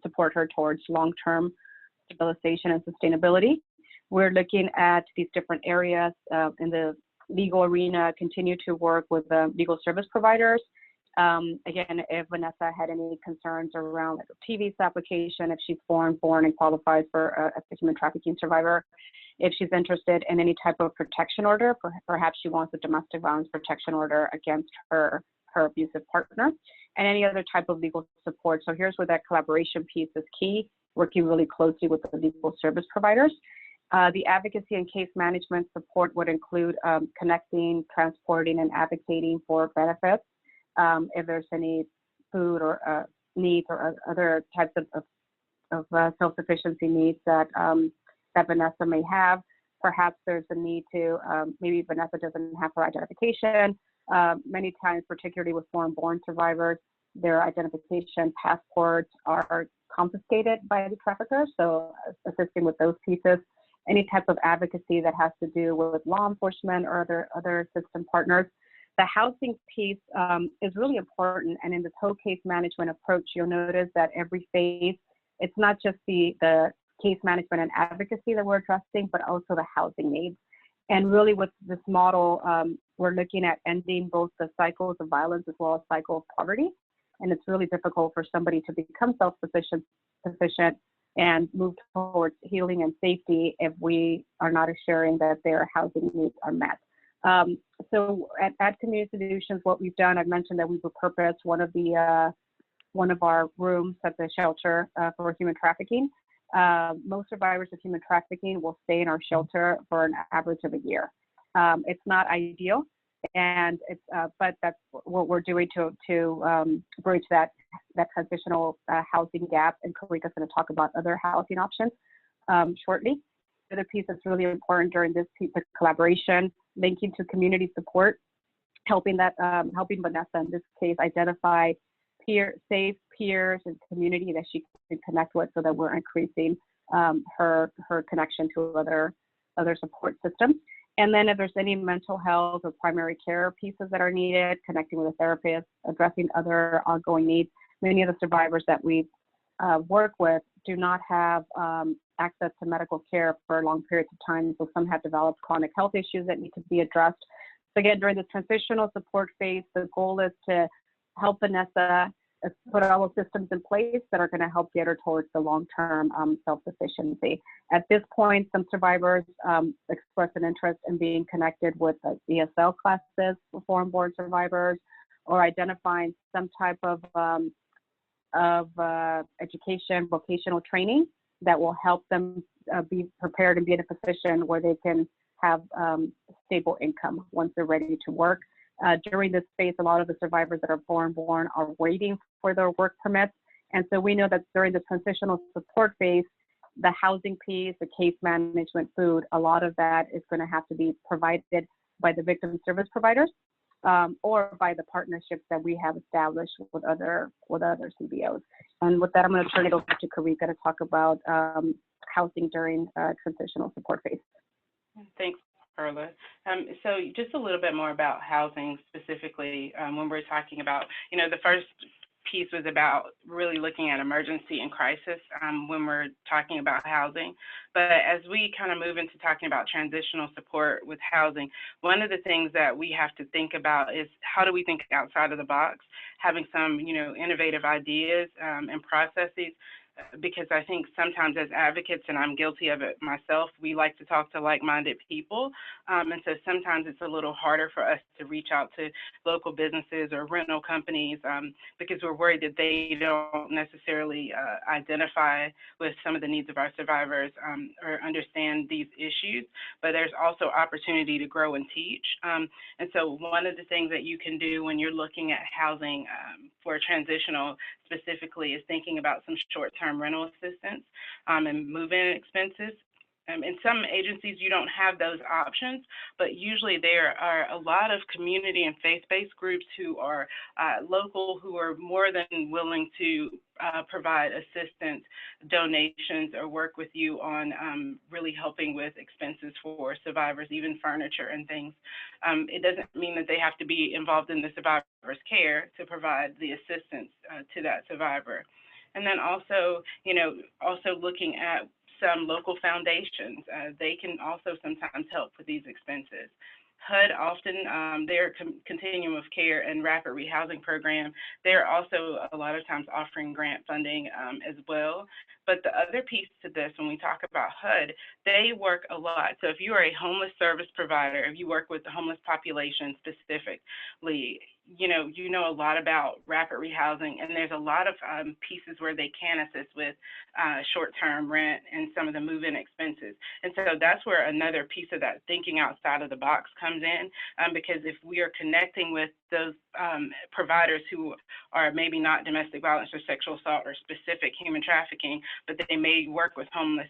support her towards long-term stabilization and sustainability. We're looking at these different areas in the legal arena, continue to work with legal service providers. Again, if Vanessa had any concerns around like a TV's application, if she's born and qualifies for a human trafficking survivor, if she's interested in any type of protection order, perhaps she wants a domestic violence protection order against her abusive partner, and any other type of legal support. So here's where that collaboration piece is key, working really closely with the legal service providers. The advocacy and case management support would include connecting, transporting, and advocating for benefits. If there's any food or needs or other types of self-sufficiency needs that Vanessa may have. Perhaps there's a need to, maybe Vanessa doesn't have her identification. Many times, particularly with foreign-born survivors, their identification passports are confiscated by the traffickers, so assisting with those pieces. Any type of advocacy that has to do with law enforcement or other system partners. The housing piece is really important, and in this whole case management approach, you'll notice that every phase, it's not just the case management and advocacy that we're addressing, but also the housing needs. And really with this model, we're looking at ending both the cycles of violence as well as cycle of poverty. And it's really difficult for somebody to become self-sufficient and move towards healing and safety if we are not assuring that their housing needs are met. So at Community Solutions, what we've done, I've mentioned that we've repurposed one of our rooms at the shelter for human trafficking. Most survivors of human trafficking will stay in our shelter for an average of a year. It's not ideal, and but that's what we're doing to bridge that transitional housing gap. And Karika's going to talk about other housing options shortly. The other piece that's really important during this piece of collaboration, linking to community support, helping Vanessa in this case identify safe peers and community that she can connect with, so that we're increasing her connection to other support systems. And then if there's any mental health or primary care pieces that are needed, connecting with a therapist, addressing other ongoing needs. Many of the survivors that we work with do not have access to medical care for long periods of time. So some have developed chronic health issues that need to be addressed. So again, during the transitional support phase, the goal is to help Vanessa put all the systems in place that are going to help get her towards the long-term self-sufficiency. At this point, some survivors express an interest in being connected with ESL classes for foreign-born survivors, or identifying some type of education, vocational training that will help them be prepared and be in a position where they can have stable income once they're ready to work. During this phase, a lot of the survivors that are foreign-born are waiting for their work permits. And so we know that during the transitional support phase, the housing piece, the case management, food, a lot of that is going to have to be provided by the victim service providers or by the partnerships that we have established with other CBOs. And with that, I'm going to turn it over to Karika to talk about housing during transitional support phase. Thanks, Perla. So just a little bit more about housing specifically when we're talking about, the first piece was about really looking at emergency and crisis when we're talking about housing. But as we kind of move into talking about transitional support with housing, one of the things that we have to think about is how do we think outside of the box, having some, innovative ideas and processes. Because I think sometimes as advocates, and I'm guilty of it myself, we like to talk to like-minded people. And so sometimes it's a little harder for us to reach out to local businesses or rental companies because we're worried that they don't necessarily identify with some of the needs of our survivors or understand these issues. But there's also opportunity to grow and teach. And so one of the things that you can do when you're looking at housing for transitional specifically is thinking about some short-term rental assistance and move-in expenses. In some agencies, you don't have those options, but usually there are a lot of community and faith-based groups who are local, who are more than willing to provide assistance, donations, or work with you on really helping with expenses for survivors, even furniture and things. It doesn't mean that they have to be involved in the survivor's care to provide the assistance to that survivor. And then also, also looking at some local foundations. They can also sometimes help with these expenses. HUD often, their continuum of care and rapid rehousing program, they're also a lot of times offering grant funding as well. But the other piece to this, when we talk about HUD, they work a lot. So if you are a homeless service provider, if you work with the homeless population specifically, you know a lot about rapid rehousing, and there's a lot of pieces where they can assist with short-term rent and some of the move-in expenses. And so that's where another piece of that thinking outside of the box comes in, because if we are connecting with those providers who are maybe not domestic violence or sexual assault or specific human trafficking, but they may work with homeless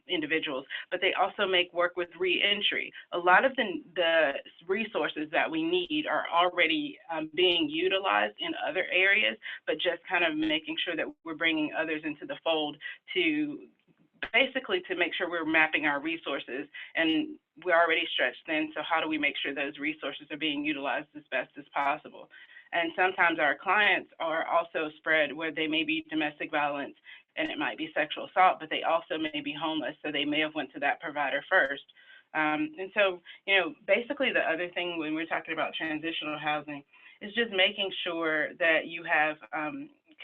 individuals, but they also make work with reentry. A lot of the resources that we need are already being utilized in other areas, but just kind of making sure that we're bringing others into the fold to basically to make sure we're mapping our resources, and we're already stretched thin, so how do we make sure those resources are being utilized as best as possible? And sometimes our clients are also spread where they may be domestic violence and it might be sexual assault, but they also may be homeless, so they may have went to that provider first. And so, basically the other thing when we're talking about transitional housing is just making sure that you have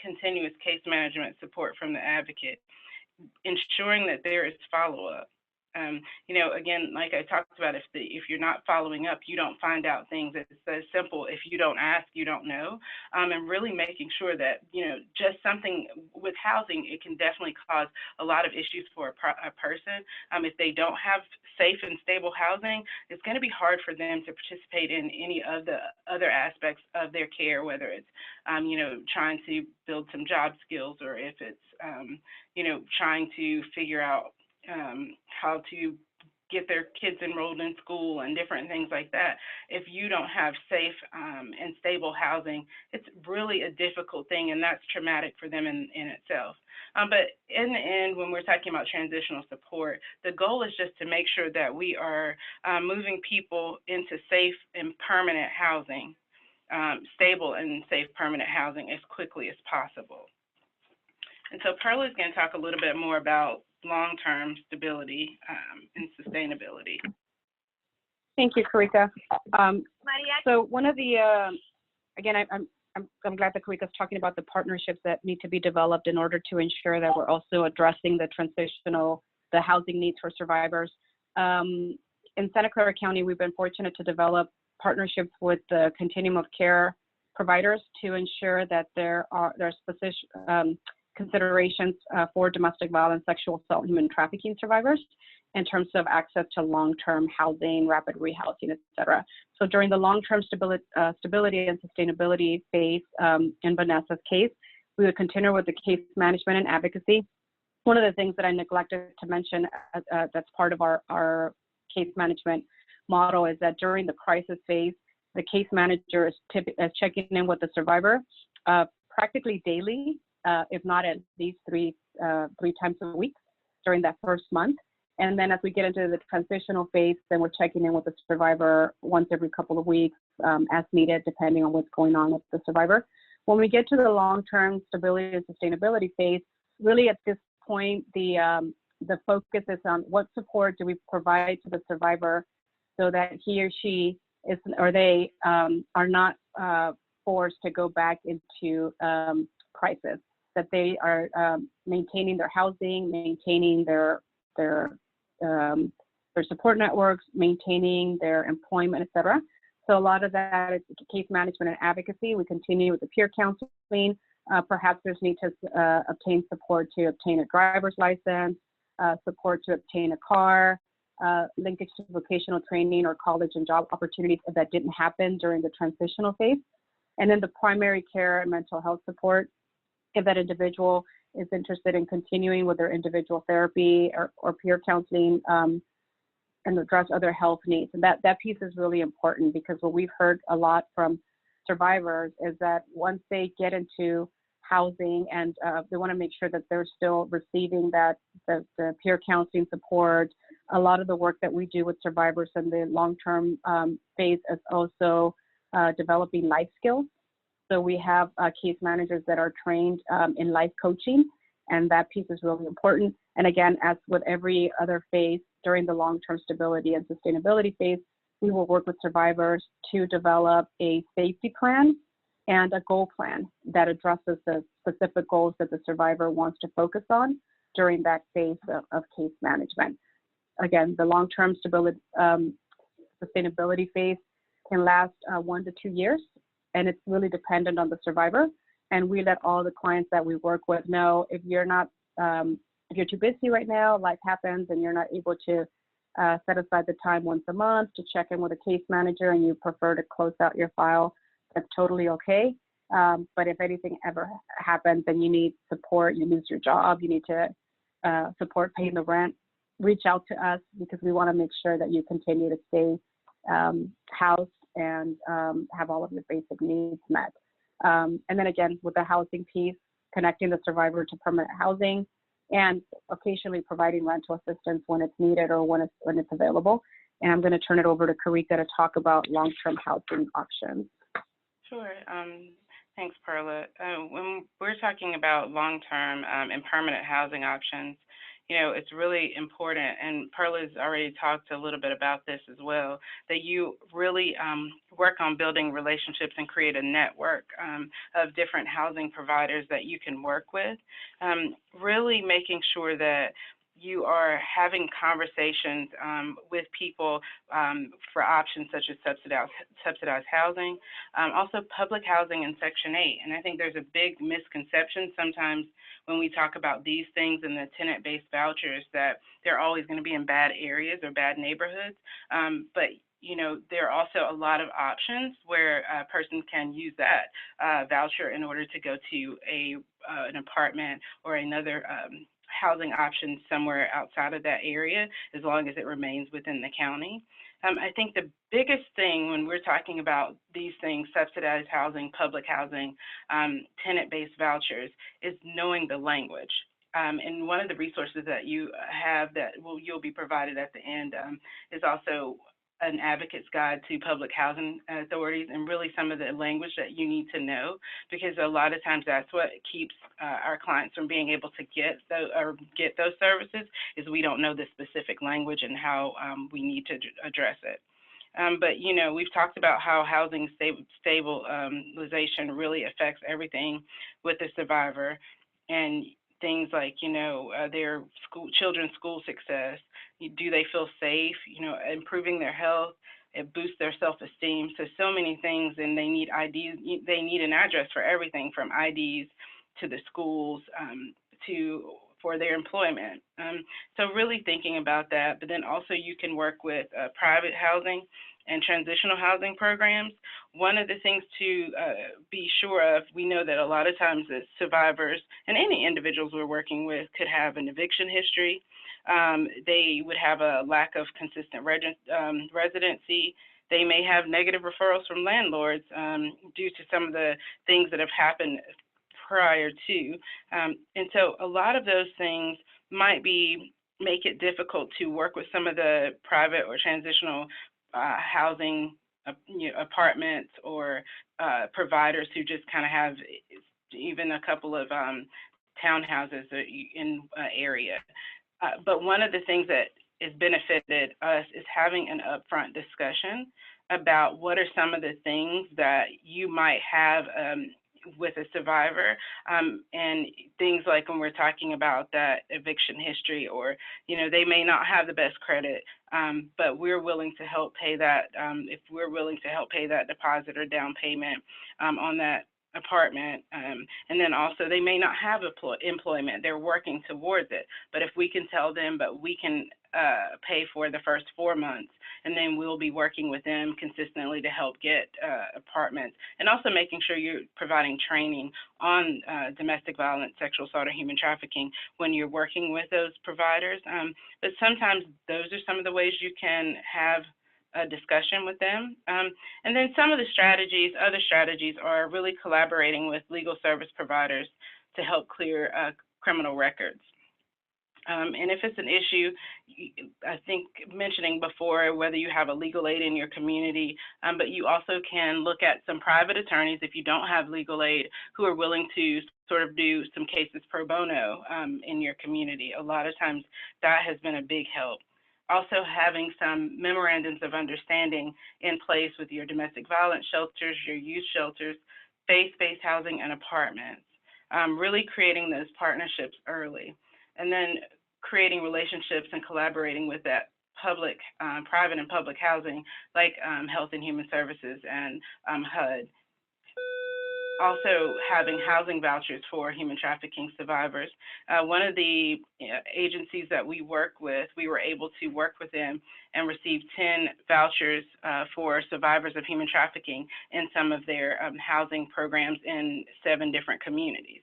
continuous case management support from the advocate, ensuring that there is follow-up. Again, like I talked about, if you're not following up, you don't find out things. It's so simple. If you don't ask, you don't know. And really making sure that, just something with housing, it can definitely cause a lot of issues for a person. If they don't have safe and stable housing, it's going to be hard for them to participate in any of the other aspects of their care, whether it's, trying to build some job skills, or if it's, trying to figure out how to get their kids enrolled in school and different things like that. If you don't have safe and stable housing, it's really a difficult thing, and that's traumatic for them in itself. But in the end, when we're talking about transitional support, the goal is just to make sure that we are moving people into safe and permanent housing, stable and safe permanent housing as quickly as possible. And so Perla is going to talk a little bit more about long-term stability and sustainability. Thank you, Karika. So one of the, again, I'm glad that Karika's talking about the partnerships that need to be developed in order to ensure that we're also addressing the housing needs for survivors. In Santa Clara County, we've been fortunate to develop partnerships with the continuum of care providers to ensure that there's specific considerations for domestic violence, sexual assault, and human trafficking survivors in terms of access to long-term housing, rapid rehousing, et cetera. So during the long-term stability and sustainability phase in Vanessa's case, we would continue with the case management and advocacy. One of the things that I neglected to mention that's part of our case management model is that during the crisis phase, the case manager is checking in with the survivor practically daily, if not at least three times a week during that first month. And then as we get into the transitional phase, then we're checking in with the survivor once every couple of weeks as needed, depending on what's going on with the survivor. When we get to the long-term stability and sustainability phase, really at this point, the focus is on what support do we provide to the survivor so that he or she is, or they are not forced to go back into crisis, that they are maintaining their housing, maintaining their support networks, maintaining their employment, et cetera. So a lot of that is case management and advocacy. We continue with the peer counseling. Perhaps there's need to obtain support to obtain a driver's license, support to obtain a car, linkage to vocational training or college and job opportunities if that didn't happen during the transitional phase. And then the primary care and mental health support, if that individual is interested in continuing with their individual therapy or peer counseling and address other health needs. And that piece is really important because what we've heard a lot from survivors is that once they get into housing and they want to make sure that they're still receiving the peer counseling support. A lot of the work that we do with survivors in the long-term phase is also developing life skills. So we have case managers that are trained in life coaching, and that piece is really important. And again, as with every other phase during the long-term stability and sustainability phase, we will work with survivors to develop a safety plan and a goal plan that addresses the specific goals that the survivor wants to focus on during that phase of case management. Again, the long-term stability, sustainability phase can last 1 to 2 years, and it's really dependent on the survivor. And we let all the clients that we work with know if you're not, if you're too busy right now, life happens, and you're not able to set aside the time once a month to check in with a case manager and you prefer to close out your file, that's totally okay. But if anything ever happens and you need support, you lose your job, you need to support paying the rent, reach out to us because we want to make sure that you continue to stay housed and have all of your basic needs met. And then again, with the housing piece, connecting the survivor to permanent housing and occasionally providing rental assistance when it's needed or when it's available. And I'm going to turn it over to Karika to talk about long-term housing options. Sure. Thanks, Perla. When we're talking about long-term and permanent housing options, you know, it's really important, and Perla's already talked a little bit about this as well, that you really work on building relationships and create a network of different housing providers that you can work with, really making sure that you are having conversations with people for options such as subsidized housing, also public housing in Section 8. And I think there's a big misconception sometimes when we talk about these things in the tenant-based vouchers that they're always going to be in bad areas or bad neighborhoods. But you know, there are also a lot of options where a person can use that voucher in order to go to an apartment or another housing option somewhere outside of that area, as long as it remains within the county. I think the biggest thing when we're talking about these things, subsidized housing, public housing, tenant-based vouchers, is knowing the language. And one of the resources that you have that you'll be provided at the end is also an advocate's guide to public housing authorities, and really some of the language that you need to know, because a lot of times that's what keeps our clients from being able to get those services, is we don't know the specific language and how we need to address it. But, you know, we've talked about how housing stabilization really affects everything with the survivor, and things like, you know, their children's school success. Do they feel safe? You know, improving their health. It boosts their self-esteem. So many things, and they need IDs. They need an address for everything from IDs to the schools for their employment. So really thinking about that, but then also you can work with private housing and transitional housing programs. One of the things to be sure of, we know that a lot of times that survivors and any individuals we're working with could have an eviction history. They would have a lack of consistent residency. They may have negative referrals from landlords due to some of the things that have happened prior to. And so a lot of those things might make it difficult to work with some of the private or transitional housing apartments or providers who just kind of have even a couple of townhouses in an area. But one of the things that has benefited us is having an upfront discussion about what are some of the things that you might have with a survivor, and things like when we're talking about that eviction history, or, you know, they may not have the best credit, but we're willing to help pay that, if we're willing to help pay that deposit or down payment on that apartment. And then also they may not have employment, they're working towards it, but if we can tell them, but we can pay for the first 4 months, and then we'll be working with them consistently to help get apartments, and also making sure you're providing training on domestic violence, sexual assault, or human trafficking when you're working with those providers. But sometimes those are some of the ways you can have a discussion with them. And then some of the other strategies are really collaborating with legal service providers to help clear criminal records. And if it's an issue, I think mentioning before whether you have a legal aid in your community, but you also can look at some private attorneys if you don't have legal aid who are willing to sort of do some cases pro bono in your community. A lot of times that has been a big help. Also having some memorandums of understanding in place with your domestic violence shelters, your youth shelters, faith-based housing, and apartments. Really creating those partnerships early. And then creating relationships and collaborating with that private and public housing, like Health and Human Services and HUD. Also having housing vouchers for human trafficking survivors. One of the agencies that we work with, we were able to work with them and receive 10 vouchers for survivors of human trafficking in some of their housing programs in 7 different communities.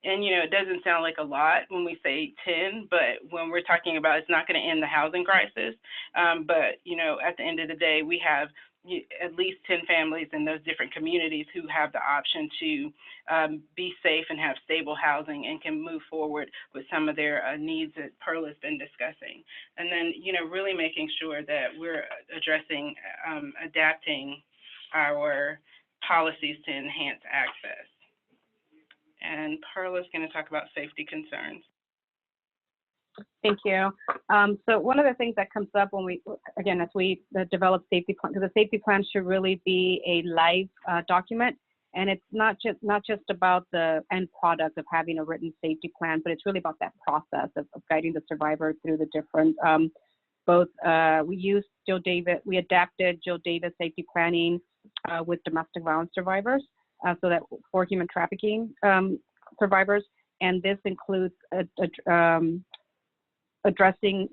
And, you know, it doesn't sound like a lot when we say 10, but when we're talking about it's not going to end the housing crisis. But, you know, at the end of the day, we have at least 10 families in those different communities who have the option to be safe and have stable housing and can move forward with some of their needs that Pearl has been discussing. And then, you know, really making sure that we're addressing, adapting our policies to enhance access. And Pearl is going to talk about safety concerns. Thank you. So one of the things that comes up when as we develop safety plan, because the safety plan should really be a live document, and it's not just about the end product of having a written safety plan, but it's really about that process of guiding the survivor through the different. We adapted Jill Davis safety planning with domestic violence survivors, so that for human trafficking survivors, and this includes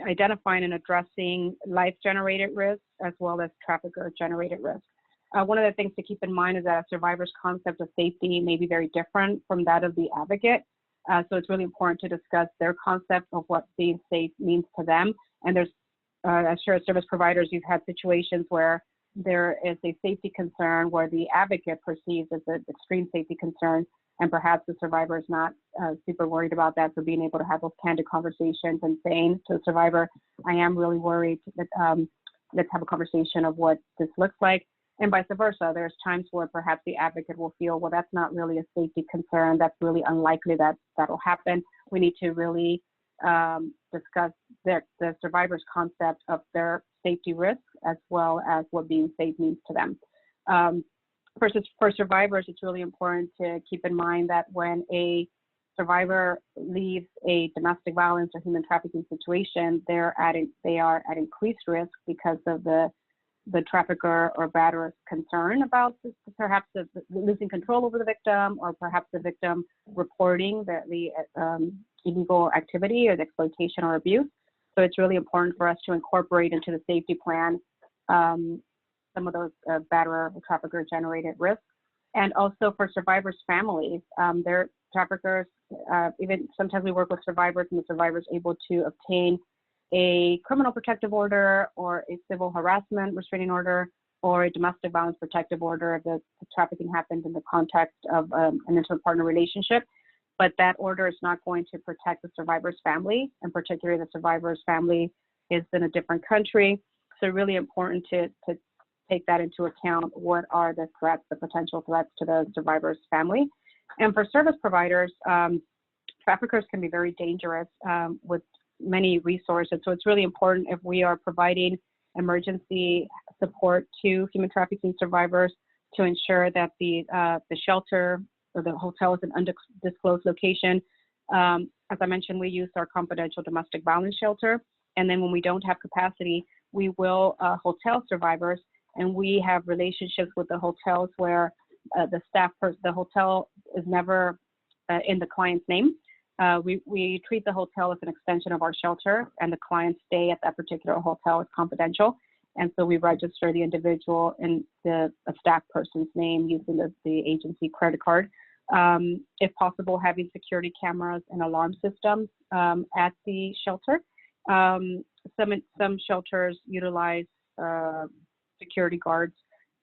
identifying and addressing life-generated risks as well as trafficker-generated risks. One of the things to keep in mind is that a survivor's concept of safety may be very different from that of the advocate. So it's really important to discuss their concept of what being safe means to them. And there's, I'm sure as service providers, you've had situations where there is a safety concern where the advocate perceives as an extreme safety concern, and perhaps the survivor is not super worried about that. So being able to have those candid conversations and saying to the survivor, I am really worried, that, let's have a conversation of what this looks like, and vice versa. There's times where perhaps the advocate will feel, well, that's not really a safety concern. That's really unlikely that that'll happen. We need to really discuss the survivor's concept of their safety risk as well as what being safe means to them. For survivors, it's really important to keep in mind that when a survivor leaves a domestic violence or human trafficking situation, they are at increased risk because of the trafficker or batterer's concern about perhaps losing control over the victim, or perhaps the victim reporting the illegal activity or the exploitation or abuse. So it's really important for us to incorporate into the safety plan some of those batterer or trafficker generated risks. And also for survivors' families, their traffickers, even sometimes we work with survivors, and the survivors able to obtain a criminal protective order or a civil harassment restraining order or a domestic violence protective order if the trafficking happened in the context of an inter-partner relationship. But that order is not going to protect the survivor's family, and particularly the survivor's family is in a different country. So really important to take that into account. What are the threats, the potential threats to the survivor's family? And for service providers, traffickers can be very dangerous with many resources. So it's really important, if we are providing emergency support to human trafficking survivors, to ensure that the shelter or the hotel is an undisclosed location. As I mentioned, we use our confidential domestic violence shelter. And then when we don't have capacity, we will hotel survivors, and we have relationships with the hotels where the hotel is never in the client's name. We treat the hotel as an extension of our shelter, and the client's stay at that particular hotel is confidential. And so we register the individual in a staff person's name using the agency credit card. If possible, having security cameras and alarm systems at the shelter. Some shelters utilize security guards.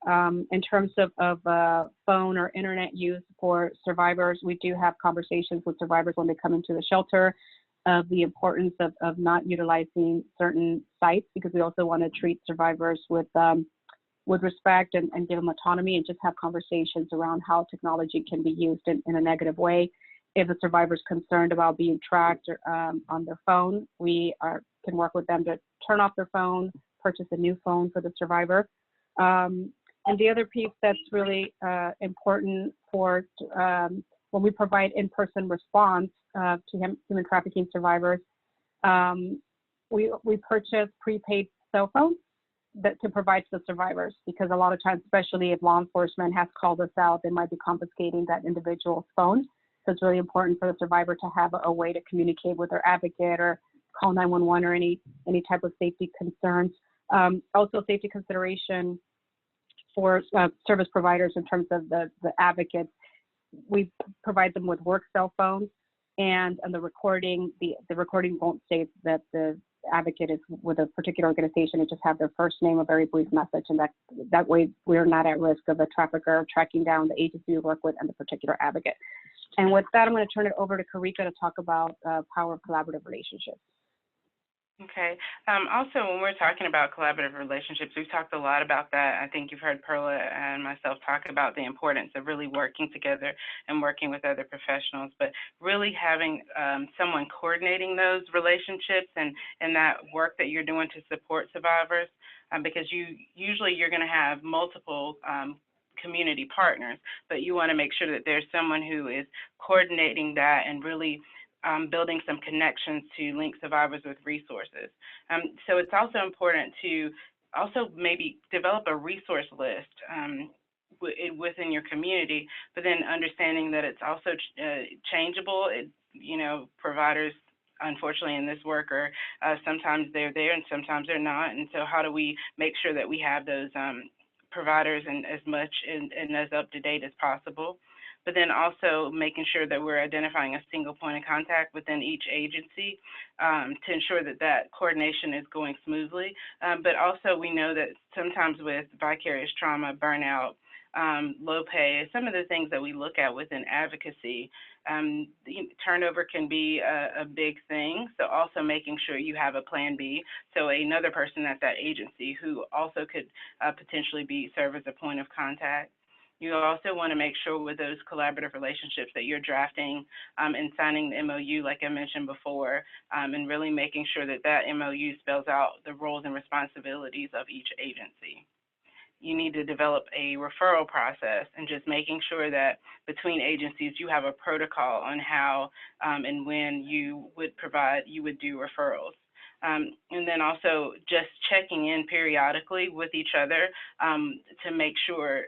In terms of phone or internet use for survivors, we do have conversations with survivors when they come into the shelter of the importance of not utilizing certain sites, because we also want to treat survivors with respect and give them autonomy, and just have conversations around how technology can be used in a negative way. If a survivor is concerned about being tracked on their phone, we can work with them to turn off their phone, purchase a new phone for the survivor. And the other piece that's really important for when we provide in-person response to human trafficking survivors, we purchase prepaid cell phones to provide to the survivors, because a lot of times, especially if law enforcement has called us out, they might be confiscating that individual's phone. So it's really important for the survivor to have a way to communicate with their advocate or call 911 or any type of safety concerns. Also, safety consideration for service providers in terms of the advocates. We provide them with work cell phones, and the recording won't say that the advocate is with a particular organization. It just have their first name, a very brief message, and that way we're not at risk of a trafficker tracking down the agency we work with and the particular advocate. And with that, I'm going to turn it over to Karika to talk about power of collaborative relationships. Okay. Also, when we're talking about collaborative relationships, we've talked a lot about that. I think you've heard Perla and myself talk about the importance of really working together and working with other professionals, but really having someone coordinating those relationships and that work that you're doing to support survivors, because you're going to have multiple community partners, but you want to make sure that there's someone who is coordinating that and really building some connections to link survivors with resources. So it's also important to also maybe develop a resource list within your community, but then understanding that it's also changeable. Providers, unfortunately, in this work are sometimes they're there and sometimes they're not. And so how do we make sure that we have those providers and as much and as up to date as possible? But then also making sure that we're identifying a single point of contact within each agency to ensure that coordination is going smoothly. But also we know that sometimes with vicarious trauma, burnout, low pay, some of the things that we look at within advocacy, turnover can be a big thing. So also making sure you have a plan B. So another person at that agency who also could potentially serve as a point of contact. You also want to make sure with those collaborative relationships that you're drafting and signing the MOU, like I mentioned before, and really making sure that that MOU spells out the roles and responsibilities of each agency. You need to develop a referral process and just making sure that between agencies you have a protocol on how and when you would do referrals. And then also just checking in periodically with each other to make sure,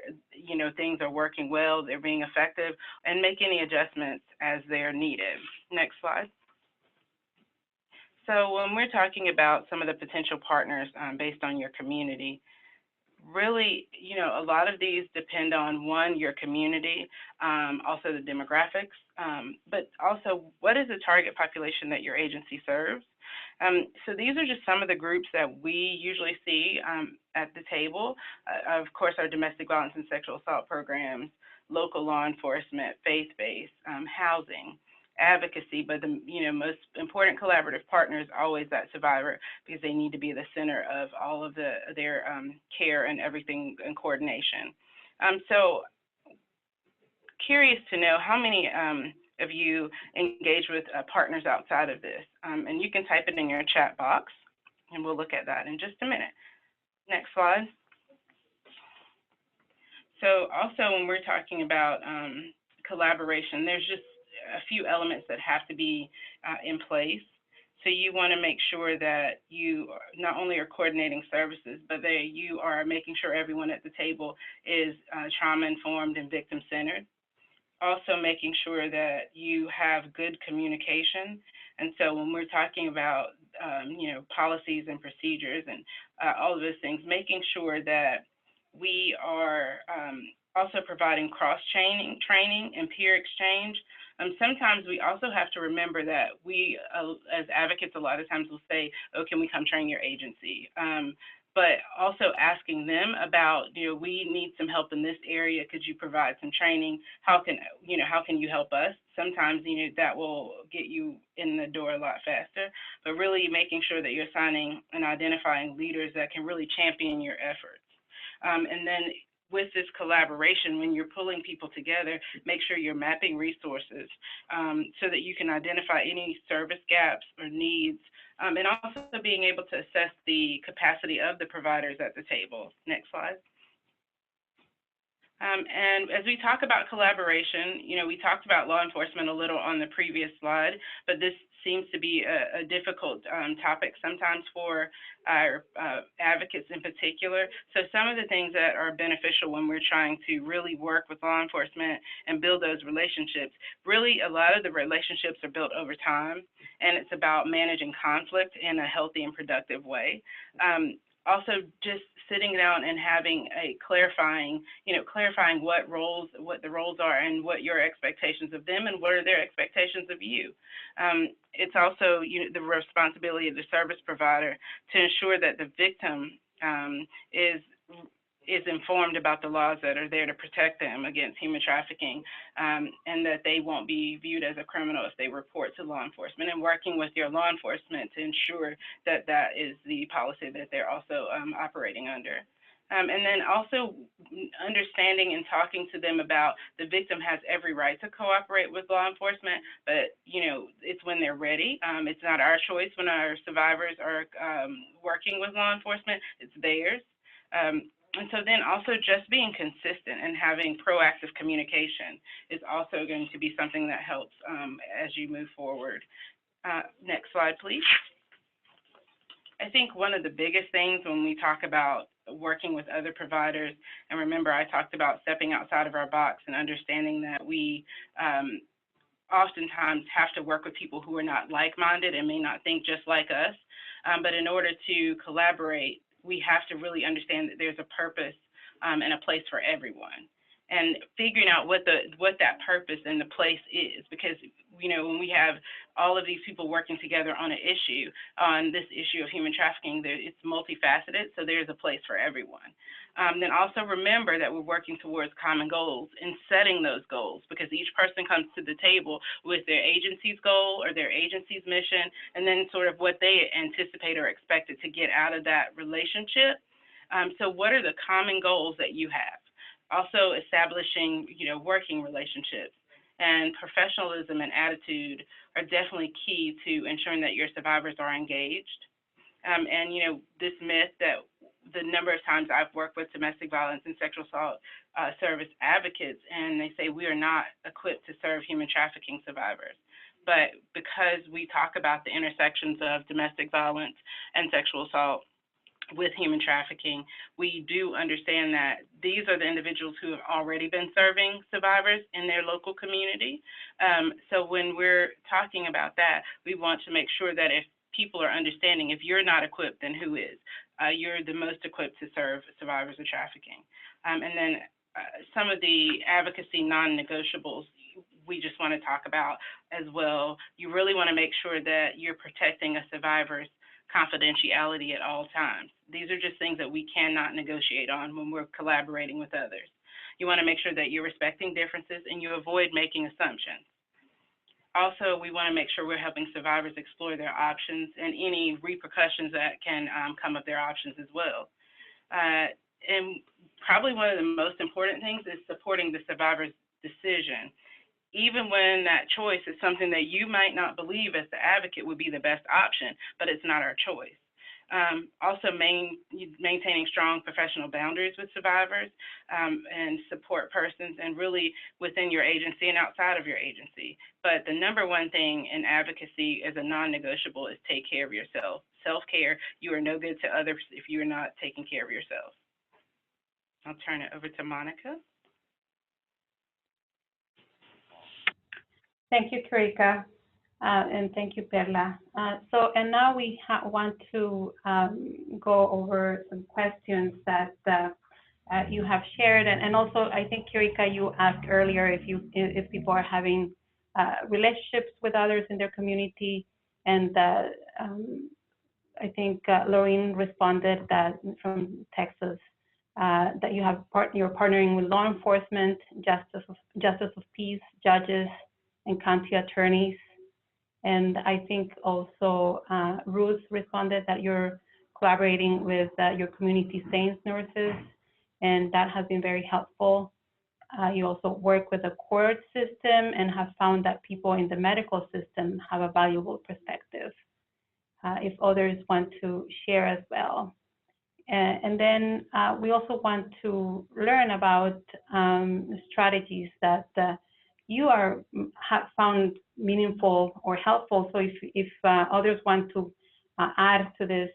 things are working well, they're being effective, and make any adjustments as they're needed. Next slide. So when we're talking about some of the potential partners based on your community, really, a lot of these depend on, one, your community, also the demographics, but also what is the target population that your agency serves. So these are just some of the groups that we usually see at the table. Of course, our domestic violence and sexual assault programs, local law enforcement, faith-based, housing, advocacy, but the most important collaborative partner is always that survivor, because they need to be the center of all of their care and everything and coordination. So curious to know how many of you engage with partners outside of this, and you can type it in your chat box, and we'll look at that in just a minute. Next slide. So also when we're talking about collaboration, there's just a few elements that have to be in place. So you want to make sure that you not only are coordinating services, but that you are making sure everyone at the table is trauma-informed and victim-centered. Also making sure that you have good communication. And so when we're talking about, policies and procedures and all of those things, making sure that we are also providing cross-training and peer exchange. Sometimes we also have to remember that we, as advocates, a lot of times will say, oh, can we come train your agency? But also asking them about, we need some help in this area. Could you provide some training? How can you help us? Sometimes, that will get you in the door a lot faster, but really making sure that you're assigning and identifying leaders that can really champion your efforts. And then with this collaboration, when you're pulling people together, make sure you're mapping resources so that you can identify any service gaps or needs, and also being able to assess the capacity of the providers at the table. Next slide. And as we talk about collaboration, we talked about law enforcement a little on the previous slide, but this seems to be a difficult topic sometimes for our advocates in particular. So some of the things that are beneficial when we're trying to really work with law enforcement and build those relationships, really a lot of the relationships are built over time, and it's about managing conflict in a healthy and productive way. Also, just sitting down and having a clarifying what the roles are and what your expectations of them and what are their expectations of you. It's also the responsibility of the service provider to ensure that the victim is informed about the laws that are there to protect them against human trafficking, and that they won't be viewed as a criminal if they report to law enforcement, and working with your law enforcement to ensure that that is the policy that they're also operating under. And then also understanding and talking to them about the victim has every right to cooperate with law enforcement, but it's when they're ready. It's not our choice when our survivors are working with law enforcement, it's theirs. And so then also just being consistent and having proactive communication is also going to be something that helps as you move forward. Next slide, please. I think one of the biggest things when we talk about working with other providers, and remember I talked about stepping outside of our box and understanding that we oftentimes have to work with people who are not like-minded and may not think just like us, but in order to collaborate, we have to really understand that there's a purpose and a place for everyone, and figuring out what that purpose and the place is, because when we have all of these people working together on this issue of human trafficking, it's multifaceted, so there's a place for everyone. Then also remember that we're working towards common goals and setting those goals, because each person comes to the table with their agency's goal or their agency's mission, and then sort of what they anticipate or expected to get out of that relationship. So what are the common goals that you have? Also establishing, working relationships. And professionalism and attitude are definitely key to ensuring that your survivors are engaged. And, this myth that the number of times I've worked with domestic violence and sexual assault service advocates, and they say we are not equipped to serve human trafficking survivors. But because we talk about the intersections of domestic violence and sexual assault with human trafficking, we do understand that these are the individuals who have already been serving survivors in their local community. So when we're talking about that, we want to make sure that if people are understanding, if you're not equipped, then who is? You're the most equipped to serve survivors of trafficking. And then some of the advocacy non-negotiables we just want to talk about as well. You really want to make sure that you're protecting a survivor's confidentiality at all times. These are just things that we cannot negotiate on when we're collaborating with others. You want to make sure that you're respecting differences and you avoid making assumptions. Also, we want to make sure we're helping survivors explore their options and any repercussions that can come of their options as well. And probably one of the most important things is supporting the survivor's decision, even when that choice is something that you might not believe as the advocate would be the best option, but it's not our choice. Also maintaining strong professional boundaries with survivors and support persons, and really within your agency and outside of your agency. But the number one thing in advocacy as a non-negotiable is take care of yourself. Self-care. You are no good to others if you're not taking care of yourself. I'll turn it over to Monica. Thank you, Karika, and thank you, Perla. And now we want to go over some questions that you have shared, and also I think, Karika, you asked earlier if people are having relationships with others in their community, and I think Lorraine responded that from Texas that you're partnering with law enforcement, justice of peace, judges, and county attorneys. And I think also Ruth responded that you're collaborating with your community SANES nurses, and that has been very helpful. You also work with the court system and have found that people in the medical system have a valuable perspective. If others want to share as well. And then we also want to learn about strategies that you have found meaningful or helpful. So if others want to add to this,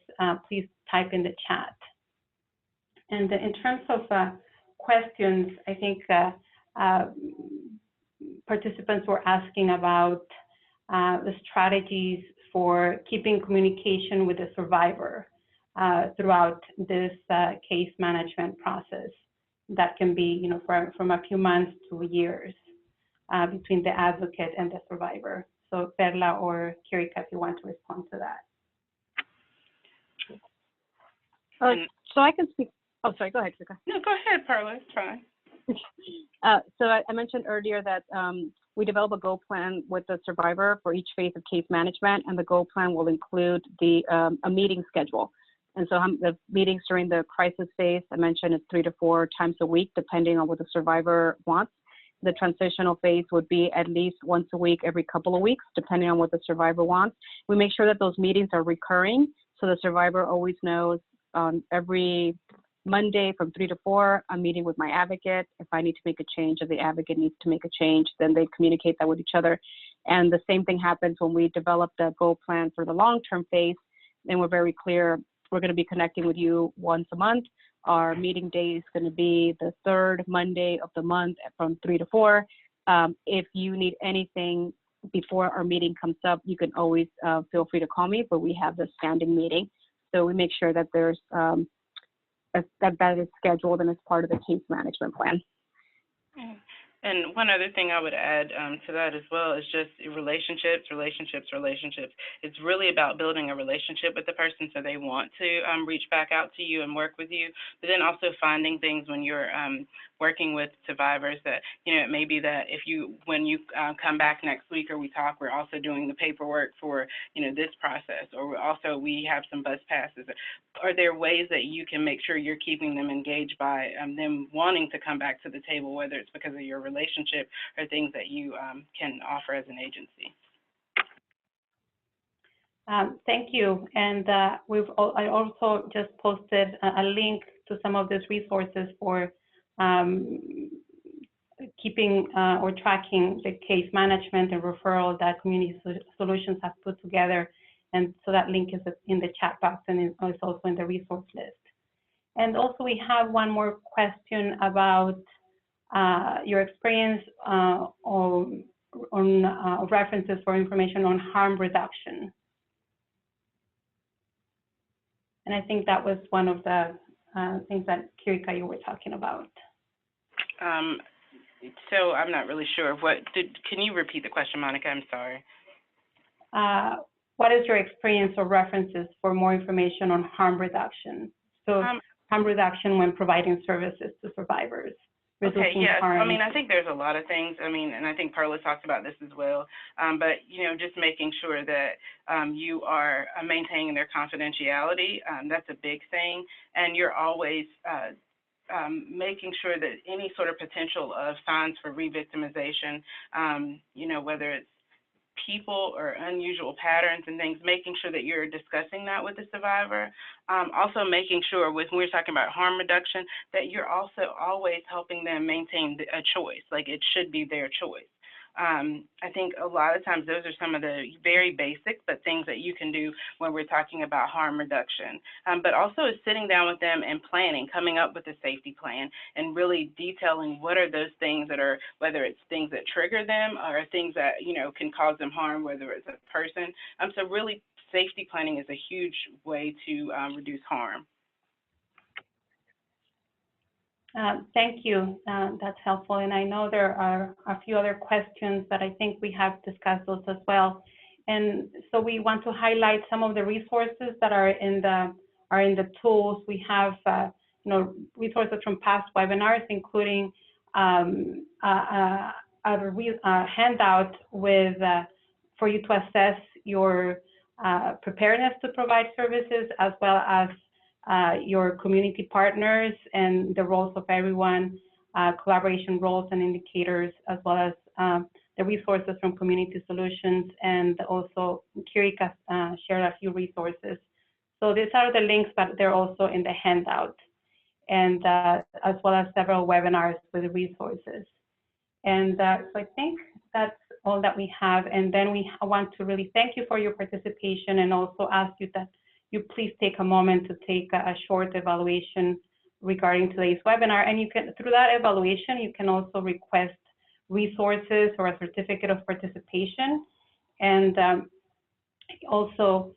please type in the chat. And in terms of questions, I think participants were asking about the strategies for keeping communication with the survivor throughout this case management process. That can be, from a few months to years between the advocate and the survivor. So Perla or Kirika, if you want to respond to that. So I can speak. Oh, sorry, go ahead, Kirika. No, go ahead, Perla, it's fine. So I mentioned earlier that we develop a goal plan with the survivor for each phase of case management, and the goal plan will include a meeting schedule. And so the meetings during the crisis phase, I mentioned, it's 3 to 4 times a week, depending on what the survivor wants. The transitional phase would be at least once a week, every couple of weeks, depending on what the survivor wants. We make sure that those meetings are recurring, so the survivor always knows every Monday from 3 to 4, I'm meeting with my advocate. If I need to make a change, or the advocate needs to make a change, then they communicate that with each other. And the same thing happens when we develop the goal plan for the long-term phase. Then we're very clear, we're going to be connecting with you once a month. Our meeting day is going to be the 3rd Monday of the month from 3 to 4. If you need anything before our meeting comes up, you can always feel free to call me, but we have the standing meeting. So we make sure that there's that is scheduled and is part of the case management plan. And one other thing I would add to that as well is just relationships. It's really about building a relationship with the person so they want to reach back out to you and work with you, but then also finding things when you're working with survivors that, it may be that when you come back next week or we talk, we're also doing the paperwork for, this process, or we have some bus passes. Are there ways that you can make sure you're keeping them engaged by them wanting to come back to the table, whether it's because of your relationship or things that you can offer as an agency? Thank you. And I also just posted a link to some of these resources for keeping or tracking the case management and referral that Community Solutions has put together. And so that link is in the chat box and it's also in the resource list. And also we have one more question about your experience on references for information on harm reduction. And I think that was one of the things that Kirika, you were talking about. So I'm not really sure. Can you repeat the question, Monica? I'm sorry. What is your experience or references for more information on harm reduction? So harm reduction when providing services to survivors. Okay, yes. Harm. I think there's a lot of things. And I think Perla talked about this as well. But, just making sure that you are maintaining their confidentiality, that's a big thing. And you're always making sure that any sort of potential of signs for re-victimization, whether it's people or unusual patterns and things, making sure that you're discussing that with the survivor. Also making sure when we're talking about harm reduction, that you're also always helping them maintain a choice, like it should be their choice. I think a lot of times those are some of the very basic, but things that you can do when we're talking about harm reduction. But also is sitting down with them and planning, coming up with a safety plan and really detailing what are those things that are, whether it's things that trigger them or things that, can cause them harm, whether it's a person. So really safety planning is a huge way to reduce harm. Thank you. That's helpful. And I know there are a few other questions that I think we have discussed those as well. And so we want to highlight some of the resources that are in the tools. We have resources from past webinars, including a handout with for you to assess your preparedness to provide services, as well as your community partners and the roles of everyone, collaboration roles and indicators, as well as the resources from Community Solutions, and also Kirika shared a few resources. So these are the links, but they're also in the handout, and as well as several webinars with resources. And so I think that's all that we have. And then we want to really thank you for your participation and also ask you that you please take a moment to take a short evaluation regarding today's webinar. And you can, through that evaluation, you can also request resources or a certificate of participation. And also,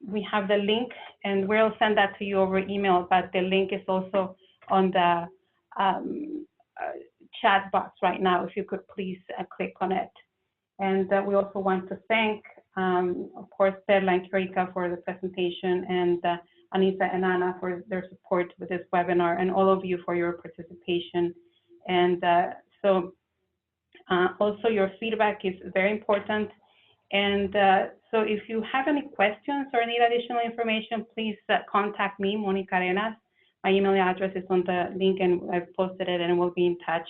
we have the link, and we'll send that to you over email, but the link is also on the chat box right now, if you could please click on it. And we also want to thank, of course, Perla and Kirika for the presentation, and Anissa and Anna for their support with this webinar, and all of you for your participation. And also your feedback is very important. And so if you have any questions or need additional information, please contact me, Monica Arenas. My email address is on the link, and I've posted it, and we'll be in touch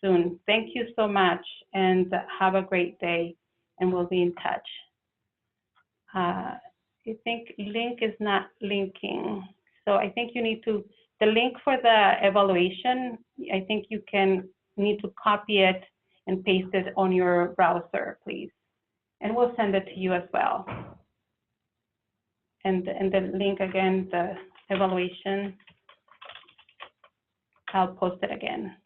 soon. Thank you so much, and have a great day, and we'll be in touch. I think link is not linking. So I think you need to, the link for the evaluation, I think you need to copy it and paste it on your browser, please. And we'll send it to you as well. And the link again, the evaluation, I'll post it again.